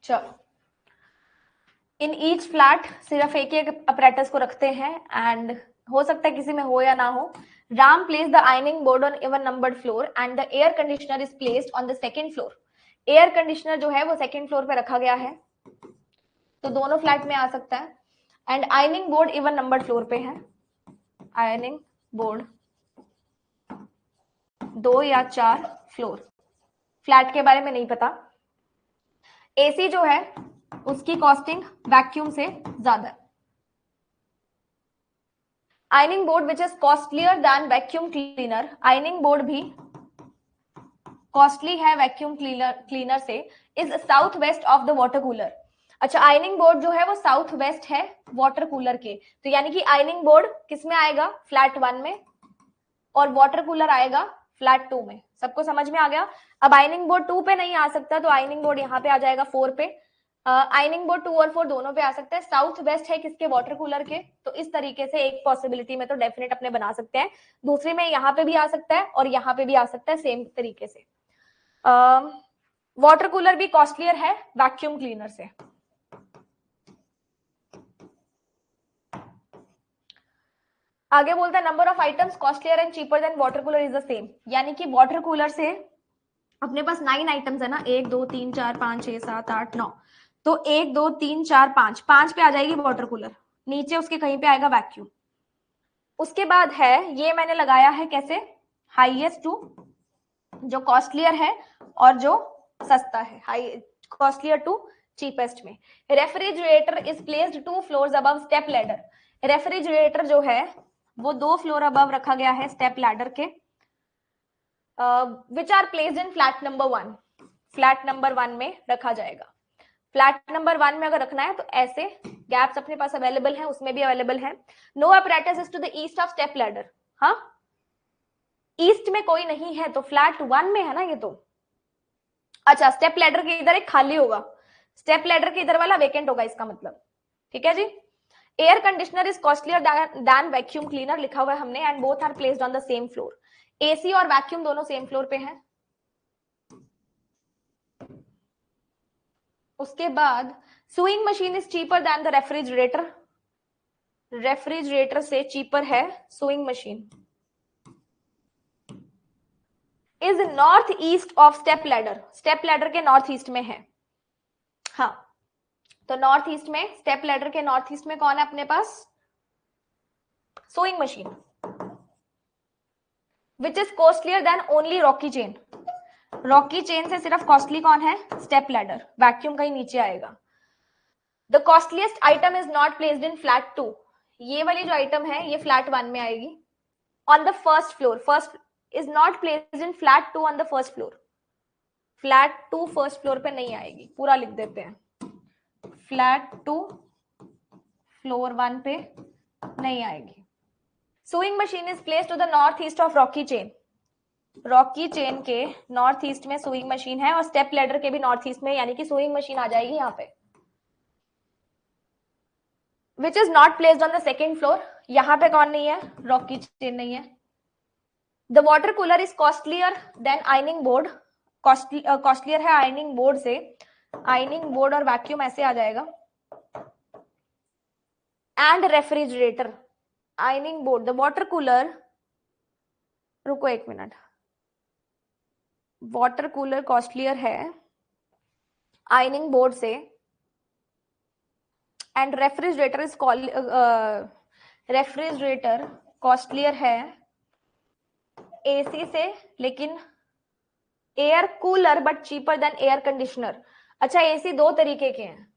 चलो, इन ईच फ्लैट सिर्फ एक ही अपरेटस को रखते हैं, एंड हो सकता है किसी में हो या ना हो। Ram place the ironing board on even numbered floor and the air conditioner is placed on the second floor. Air conditioner जो है वो सेकेंड फ्लोर पे रखा गया है, तो दोनों फ्लैट में आ सकता है। And ironing board even numbered floor पे है। आयनिंग बोर्ड 2 या 4 फ्लोर। फ्लैट के बारे में नहीं पता। एसी जो है उसकी कॉस्टिंग वैक्यूम से ज्यादा है। ironing board which is costlier than vacuum cleaner, ironing board भी कॉस्टली है वैक्यूम क्लीनर से, is south west of the water cooler. अच्छा, आयनिंग बोर्ड जो है वो साउथ वेस्ट है वाटर कूलर के, तो यानी कि आयनिंग बोर्ड किस में आएगा, फ्लैट 1 में, और वाटर कूलर आएगा फ्लैट 2 में। सबको समझ में आ गया? अब आयनिंग बोर्ड 2 पे नहीं आ सकता तो आयनिंग बोर्ड यहाँ पे आ जाएगा 4 पे। आयनिंग बोर्ड 2 और 4 दोनों पे आ सकता है। साउथ वेस्ट है किसके, वाटर कूलर के, तो इस तरीके से एक पॉसिबिलिटी में तो डेफिनेट अपने बना सकते हैं, दूसरी में यहाँ पे भी आ सकता है और यहाँ पे भी आ सकता है सेम तरीके से। वाटर कूलर भी कॉस्टलियर है वैक्यूम क्लीनर से। आगे बोलता है number of items costlier and cheaper than water cooler is the same, यानी कि वाटर कूलर से अपने पास 9 आइटम्स है ना, 1 2 3 4 5 6 7 8 9, तो 1 2 3 4 5 5 पे आ जाएगी वाटर कूलर, नीचे उसके कहीं पे आएगा वैक्यूम। उसके बाद है ये मैंने लगाया है कैसे, हाईएस्ट टू, जो कॉस्टलियर है और जो सस्ता है, हाई कॉस्टलियर टू चीपेस्ट में। Refrigerator is placed 2 floors above step ladder, refrigerator जो है वो 2 फ्लोर अबव रखा गया है स्टेप लैडर के, which are placed in flat number 1, flat number 1 में रखा जाएगा। फ्लैट नंबर 1 में अगर रखना है तो ऐसे गैप्स अपने पास अवेलेबल है, उसमें भी अवेलेबल है। No apparatus is to the east of step ladder, हाँ ईस्ट में कोई नहीं है तो फ्लैट 1 में है ना ये तो। अच्छा, स्टेप लैडर के इधर एक खाली होगा, स्टेप लैडर के इधर वाला वेकेंट होगा इसका मतलब, ठीक है जी। Air conditioner is costlier than vacuum cleaner लिखा हुआ है हमने, and both are placed on the same floor. AC और वैक्यूम दोनों सेम फ्लोर पे हैं। उसके बाद sewing machine is cheaper than the refrigerator, refrigerator से चीपर है sewing machine. Is north east of step ladder, step ladder के north east में है, हाँ तो नॉर्थ ईस्ट में, स्टेप लैडर के नॉर्थ ईस्ट में कौन है अपने पास, sewing machine. Which is costlier than only rocking chair, rocking chair से सिर्फ कॉस्टली कौन है, स्टेप लैडर, वैक्यूम कहीं नीचे आएगा। The costliest item is not placed in flat 2, ये वाली जो आइटम है ये फ्लैट 1 में आएगी। On the first floor, first is not placed in flat 2 on the first floor, flat 2 first floor पे नहीं आएगी, पूरा लिख देते हैं, फ्लैट 2 फ्लोर 1 पे नहीं आएगी। Sewing machine is placed to the north east of rocking chair, rocking chair के नॉर्थ ईस्ट में सुइंग मशीन है और स्टेप लैडर के भी नॉर्थ ईस्ट में, यानी कि सुइंग मशीन आ जाएगी यहाँ पे। Which is not placed on the second floor, यहाँ पे कौन नहीं है, रॉकी चेन नहीं है। The water cooler is costlier than ironing board, costlier है आयनिंग बोर्ड से, आयनिंग बोर्ड और वैक्यूम ऐसे आ जाएगा। And refrigerator, ironing board, the water cooler, रुको एक मिनट, वाटर कूलर कॉस्टलियर है आयनिंग बोर्ड से, and refrigerator is refrigerator costlier है एसी से, लेकिन air cooler but cheaper than air conditioner. अच्छा, एसी दो तरीके के हैं,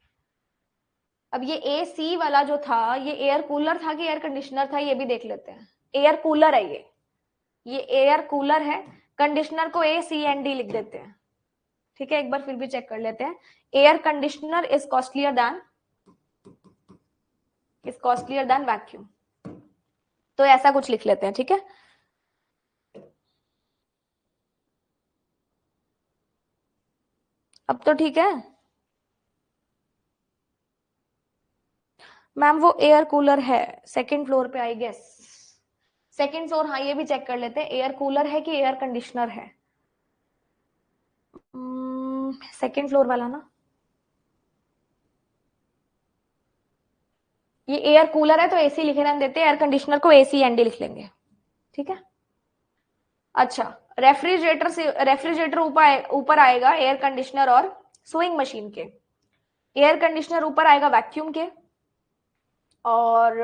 अब ये एसी वाला जो था ये एयर कूलर था कि एयर कंडीशनर था, ये भी देख लेते हैं। एयर कूलर है ये एयर कूलर है, कंडीशनर को ACND लिख देते हैं, ठीक है, एक बार फिर भी चेक कर लेते हैं। Air conditioner is costlier then vacuum, तो ऐसा कुछ लिख लेते हैं, ठीक है। अब तो ठीक है मैम, वो एयर कूलर है सेकंड फ्लोर पे आई गेस, सेकंड फ्लोर, हाँ ये भी चेक कर लेते हैं, एयर कूलर है कि एयर कंडीशनर है। सेकंड फ्लोर वाला ना, ये एयर कूलर है तो एसी लिखे रहने देते हैं, एयर कंडीशनर को ACND लिख लेंगे, ठीक है। अच्छा, रेफ्रिजरेटर से, रेफ्रिजरेटर ऊपर आएगा एयर कंडीशनर और सुइंग मशीन के, एयर कंडीशनर ऊपर आएगा वैक्यूम के, और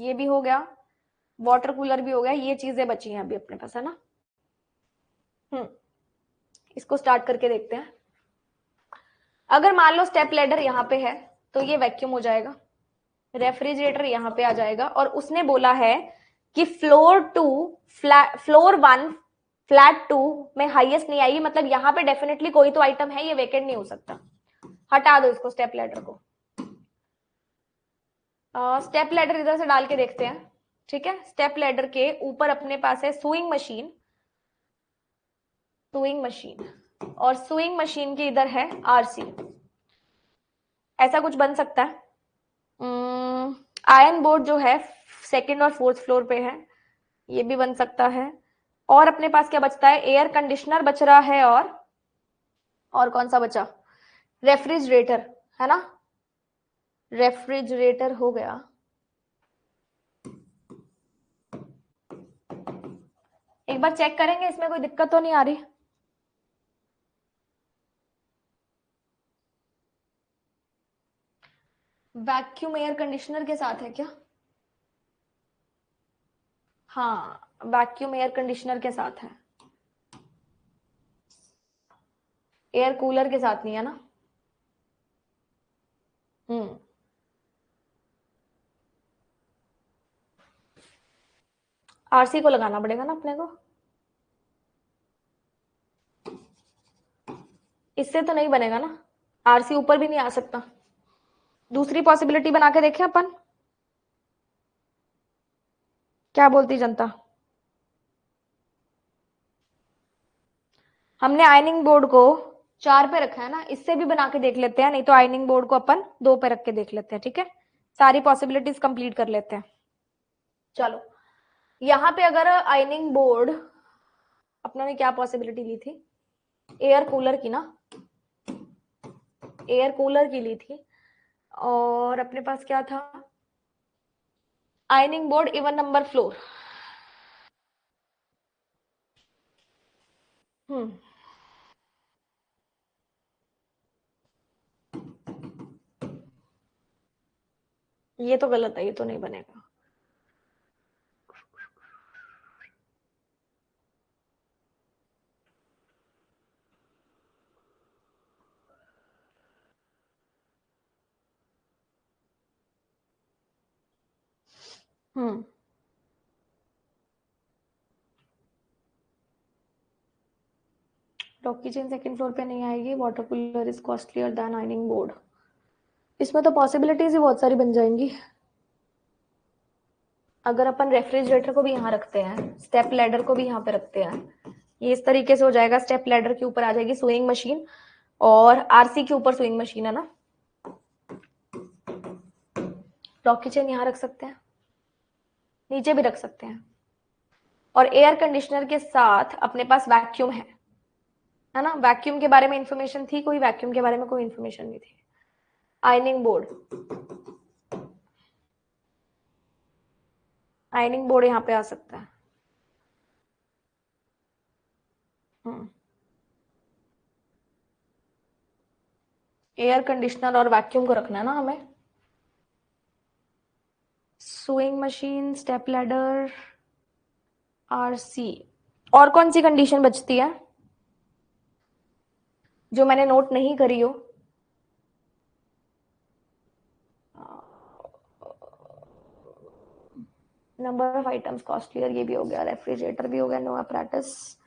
ये भी हो गया, वाटर कूलर भी हो गया, ये चीजें बची हैं अभी अपने पास, है ना। इसको स्टार्ट करके देखते हैं। अगर मान लो स्टेप लैडर यहाँ पे है तो ये वैक्यूम हो जाएगा, रेफ्रिजरेटर यहाँ पे आ जाएगा, और उसने बोला है कि फ्लोर 1 फ्लैट 2 में हाईएस्ट नहीं आएगी, मतलब यहाँ पे डेफिनेटली कोई तो आइटम है, ये वेकेंट नहीं हो सकता। हटा दो इसको, स्टेप लैडर को। स्टेप लैडर इधर से डाल के देखते हैं, ठीक है। स्टेप लैडर के ऊपर अपने पास है सुइंग मशीन, सुइंग मशीन, और सुइंग मशीन के इधर है आरसी। ऐसा कुछ बन सकता है। आयरन बोर्ड जो है सेकंड और फोर्थ फ्लोर पे है, ये भी बन सकता है। और अपने पास क्या बचता है, एयर कंडीशनर बच रहा है, और कौन सा बचा, रेफ्रिजरेटर, है ना। रेफ्रिजरेटर हो गया। एक बार चेक करेंगे इसमें कोई दिक्कत तो नहीं आ रही। वैक्यूम एयर कंडीशनर के साथ है क्या? हाँ, वैक्यूम एयर कंडीशनर के साथ है, एयर कूलर के साथ नहीं है ना। हम्म आरसी को लगाना पड़ेगा ना अपने को, इससे तो नहीं बनेगा ना, आरसी ऊपर भी नहीं आ सकता। दूसरी पॉसिबिलिटी बना के देखें अपन, क्या बोलती जनता। हमने आयनिंग बोर्ड को 4 पे रखा है ना, इससे भी बना के देख लेते हैं, नहीं तो आयनिंग बोर्ड को अपन 2 पे रख के देख लेते हैं, ठीक है। सारी पॉसिबिलिटीज कंप्लीट कर लेते हैं। चलो, यहाँ पे अगर आयनिंग बोर्ड, अपनों ने क्या पॉसिबिलिटी ली थी, एयर कूलर की ना, एयर कूलर की ली थी। और अपने पास क्या था, ironing board even number floor. हम्म ये तो गलत है, ये तो नहीं बनेगा। हम्म रॉकी चेन सेकंड फ्लोर पे नहीं आएगी, water cooler is costlier than ironing board. इसमें तो पॉसिबिलिटीज ही बहुत सारी बन जाएंगी। अगर अपन रेफ्रिजरेटर को भी यहाँ रखते हैं, स्टेप लैडर को भी यहाँ पे रखते हैं, ये इस तरीके से हो जाएगा। स्टेप लैडर के ऊपर आ जाएगी सुइंग मशीन, और आरसी के ऊपर सुइंग मशीन, है ना। रॉकी चेन यहाँ रख सकते हैं, नीचे भी रख सकते हैं, और एयर कंडीशनर के साथ अपने पास वैक्यूम है ना। वैक्यूम के बारे में इंफॉर्मेशन थी कोई, वैक्यूम के बारे में कोई इंफॉर्मेशन नहीं थी। आयनिंग बोर्ड, आयनिंग बोर्ड यहाँ पे आ सकता है। एयर कंडीशनर और वैक्यूम को रखना है ना हमें। Sewing machine, step ladder, RC, और कौन सी कंडीशन बचती है जो मैंने नोट नहीं करी हो। नंबर ऑफ आइटम्स कॉस्टलियर, ये भी हो गया। रेफ्रिजरेटर भी हो गया, no apparatus.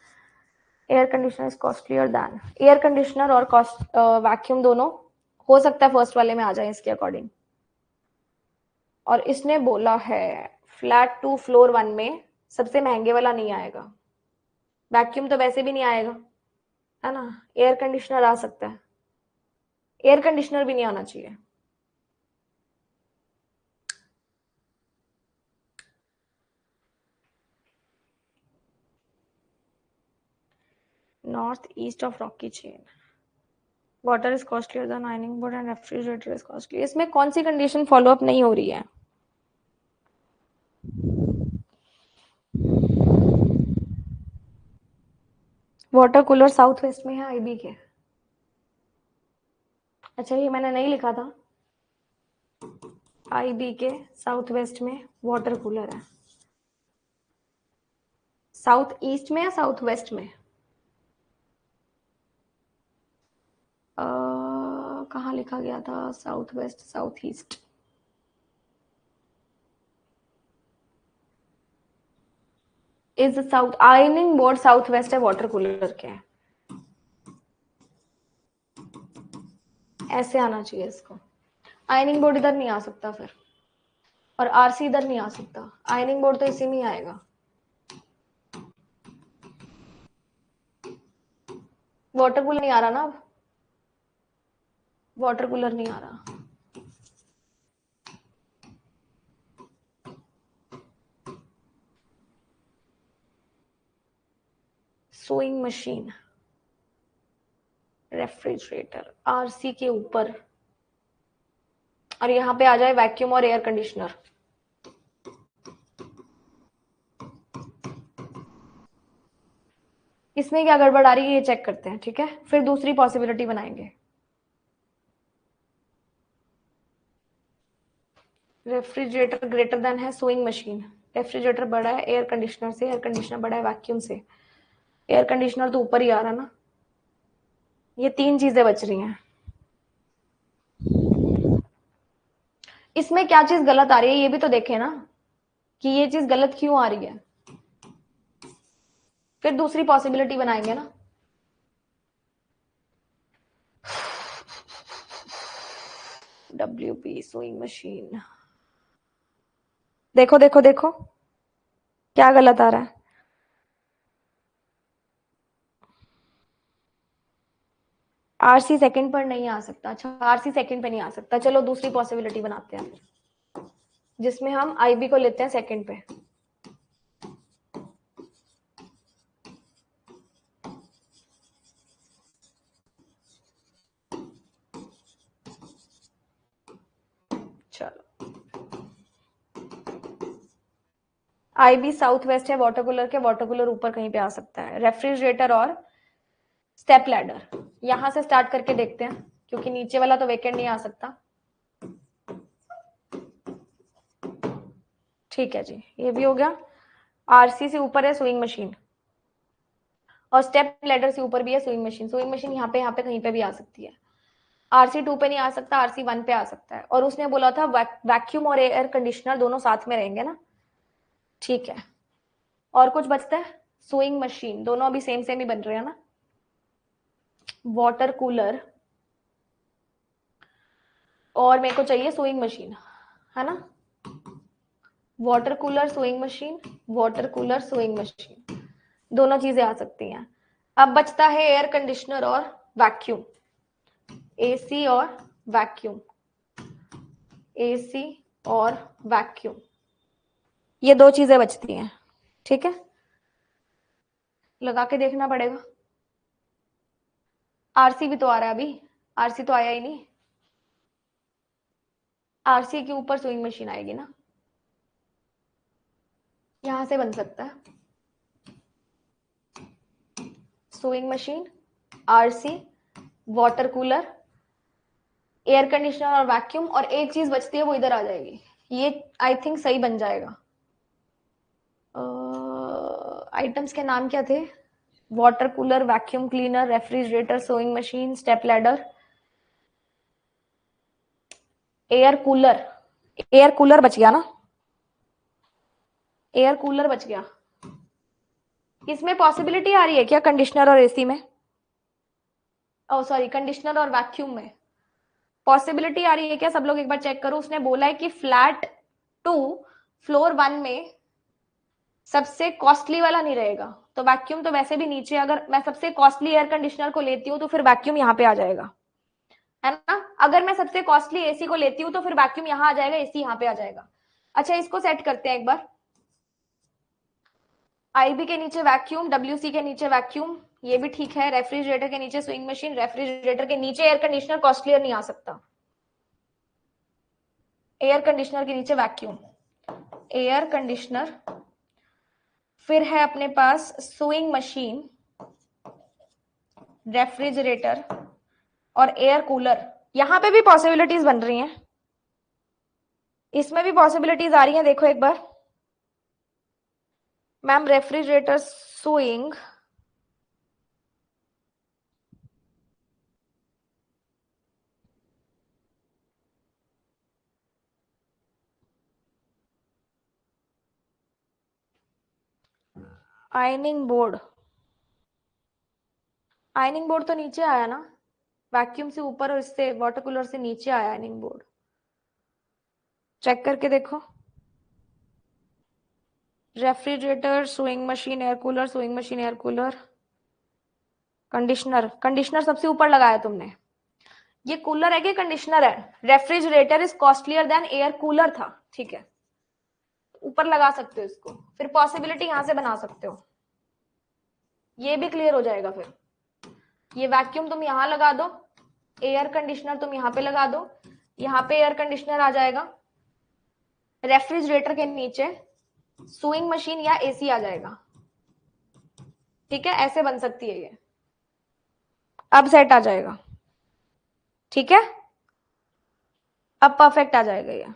Air conditioner is costlier than, air conditioner और कॉस्ट वैक्यूम दोनों हो सकता है फर्स्ट वाले में आ जाए इसके अकॉर्डिंग। और इसने बोला है फ्लैट 2 फ्लोर 1 में सबसे महंगे वाला नहीं आएगा, वैक्यूम तो वैसे भी नहीं आएगा, है ना। एयर कंडीशनर आ सकता है, एयर कंडीशनर भी नहीं आना चाहिए। North east of rocking chain, water is costlier than ironing board and refrigerator is costly. इसमें कौन सी कंडीशन फॉलो अप नहीं हो रही है। वाटर कूलर साउथ वेस्ट में है आईबी के। अच्छा, ये मैंने नहीं लिखा था, आईबी के साउथ वेस्ट में वाटर कूलर है। साउथ ईस्ट में या साउथ वेस्ट में, कहाँ लिखा गया था, south west south east. Is south ironing board south west है, वाटर कूलर के है। ऐसे आना चाहिए इसको। आयनिंग बोर्ड इधर नहीं आ सकता फिर, और आरसी इधर नहीं आ सकता। आयनिंग बोर्ड तो इसी में आएगा। वाटर कूलर नहीं आ रहा ना अब, वाटर कूलर नहीं आ रहा। सोइंग मशीन, रेफ्रिजरेटर, आरसी के ऊपर, और यहाँ पे आ जाए वैक्यूम और एयर कंडीशनर। इसमें क्या गड़बड़ आ रही है ये चेक करते हैं, ठीक है, फिर दूसरी पॉसिबिलिटी बनाएंगे। रेफ्रिजरेटर ग्रेटर देन है सोइंग मशीन, रेफ्रिजरेटर बड़ा है एयर कंडीशनर से, एयर कंडीशनर बड़ा है वैक्यूम से, एयर कंडीशनर तो ऊपर ही आ रहा ना। ये तीन चीजें बच रही हैं। इसमें क्या चीज गलत आ रही है ये भी तो देखें ना, कि ये चीज गलत क्यों आ रही है, फिर दूसरी पॉसिबिलिटी बनाएंगे ना। WP सोइंग मशीन, देखो देखो देखो क्या गलत आ रहा है। आरसी सेकंड पर नहीं आ सकता। अच्छा, आरसी सेकंड पे नहीं आ सकता, चलो दूसरी पॉसिबिलिटी बनाते हैं जिसमें हम आईबी को लेते हैं सेकंड पे। चलो, आईबी साउथ वेस्ट है वाटर कूलर के, वाटर कूलर ऊपर कहीं पे आ सकता है। रेफ्रिजरेटर और स्टेप लैडर, यहां से स्टार्ट करके देखते हैं, क्योंकि नीचे वाला तो वेकेंट नहीं आ सकता। ठीक है जी, ये भी हो गया। आरसी से ऊपर है स्विंग मशीन, और स्टेप लैडर से ऊपर भी है स्विंग मशीन। स्विंग मशीन यहाँ पे कहीं पे भी आ सकती है। आरसी 2 पे नहीं आ सकता, आरसी 1 पे आ सकता है। और उसने बोला था वैक्यूम और एयर कंडीशनर दोनों साथ में रहेंगे ना। ठीक है, और कुछ बचता है? स्विंग मशीन, दोनों अभी सेम सेम ही बन रहे हैं ना। वाटर कूलर, और मेरे को चाहिए स्विंग मशीन, है ना। Water cooler swing machine, water cooler swing machine, दोनों चीजें आ सकती हैं। अब बचता है एयर कंडीशनर और वैक्यूम, एसी और वैक्यूम, एसी और वैक्यूम, ये दो चीजें बचती हैं। ठीक है, लगा के देखना पड़ेगा। आरसी भी तो आ रहा है अभी, आरसी तो आया ही नहीं। आरसी के ऊपर स्विंग मशीन आएगी ना, यहां से बन सकता है swing machine, RC, water cooler, air conditioner और वैक्यूम, और एक चीज बचती है वो इधर आ जाएगी। ये आई थिंक सही बन जाएगा। आइटम्स के नाम क्या थे? Water cooler, vacuum cleaner, refrigerator, sewing machine, step ladder, air cooler. Air cooler बच गया ना, एयर कूलर बच गया। इसमें पॉसिबिलिटी आ रही है क्या कंडीशनर और एसी में? ओ सॉरी, कंडीशनर और वैक्यूम में पॉसिबिलिटी आ रही है क्या? सब लोग एक बार चेक करो। उसने बोला है कि फ्लैट 2 फ्लोर 1 में सबसे कॉस्टली वाला नहीं रहेगा, तो वैक्यूम तो वैसे भी नीचे, अगर मैं सबसे कॉस्टली एयर कंडीशनर को लेती हूँ तो फिर वैक्यूम यहाँ पे आ जाएगा, है ना। अगर मैं सबसे कॉस्टली एसी को लेती हूँ तो फिर वैक्यूम यहाँ आ जाएगा, एसी यहाँ पे आ जाएगा। अच्छा, इसको सेट करते हैं एक बार। आईबी के नीचे वैक्यूम, डब्ल्यूसी के नीचे वैक्यूम, ये भी ठीक है। रेफ्रिजरेटर के नीचे स्विंग मशीन, रेफ्रिजरेटर के नीचे एयर कंडीशनर, कॉस्टलियर नहीं आ सकता। एयर कंडीशनर के नीचे वैक्यूम, एयर कंडीशनर, फिर है अपने पास स्विंग मशीन, रेफ्रिजरेटर और एयर कूलर। यहां पे भी पॉसिबिलिटीज बन रही हैं, इसमें भी पॉसिबिलिटीज आ रही हैं, देखो एक बार। Ma'am refrigerator swing, ironing board, ironing board तो नीचे आया ना, वैक्यूम से ऊपर और इससे वाटर कूलर से नीचे आया आयनिंग बोर्ड, चेक करके देखो। Refrigerator, sewing machine, air cooler, sewing machine, air cooler, conditioner, conditioner सबसे ऊपर लगाया तुमने। ये कूलर है कि कंडीशनर है? Refrigerator is costlier than air cooler था, ठीक है, ऊपर लगा सकते हो इसको, फिर पॉसिबिलिटी यहां से बना सकते हो, ये भी क्लियर हो जाएगा। फिर ये वैक्यूम तुम यहां लगा दो, एयर कंडीशनर तुम यहां पे लगा दो, यहां पे एयर कंडीशनर आ जाएगा, रेफ्रिजरेटर के नीचे सुइंग मशीन या एसी आ जाएगा, ठीक है, ऐसे बन सकती है ये, अब सेट आ जाएगा, ठीक है, अब परफेक्ट आ जाएगा ये।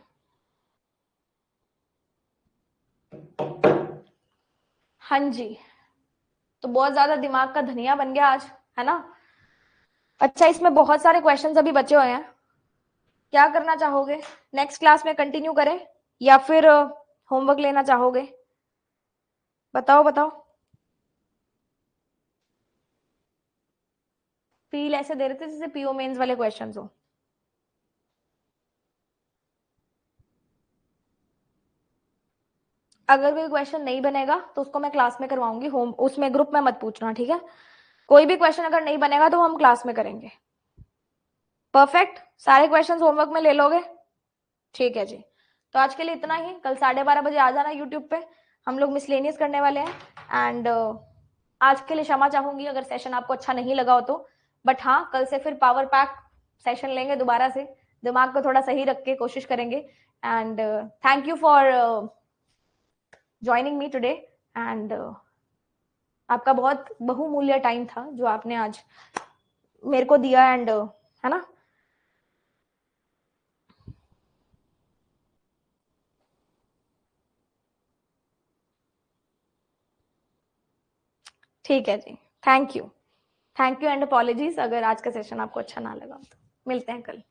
हाँ जी, तो बहुत ज्यादा दिमाग का धनिया बन गया आज, है ना। अच्छा, इसमें बहुत सारे क्वेश्चंस अभी बचे हुए हैं, क्या करना चाहोगे? नेक्स्ट क्लास में कंटिन्यू करें या फिर होमवर्क लेना चाहोगे? बताओ बताओ। फील ऐसे दे रहे थे जैसे पीओ मेंस वाले क्वेश्चंस हो। अगर कोई क्वेश्चन नहीं बनेगा तो उसको मैं क्लास में करवाऊंगी, होम उसमें ग्रुप में मत पूछना, ठीक है। कोई भी क्वेश्चन अगर नहीं बनेगा तो हम क्लास में करेंगे। परफेक्ट, सारे क्वेश्चंस होमवर्क में ले लोगे? ठीक है जी, तो आज के लिए इतना ही। कल 12:30 बजे आ जाना यूट्यूब पे, हम लोग मिसलेनियस करने वाले हैं। एंड आज के लिए क्षमा चाहूंगी अगर सेशन आपको अच्छा नहीं लगा हो तो, बट हाँ, कल से फिर पावर पैक सेशन लेंगे दोबारा से, दिमाग को थोड़ा सही रख के कोशिश करेंगे। And thank you for joining me today. And आपका बहुत बहुमूल्य टाइम था जो आपने आज मेरे को दिया, एंड है ना। ठीक है जी, thank you, thank you and apologies अगर आज का सेशन आपको अच्छा ना लगा तो। मिलते हैं कल।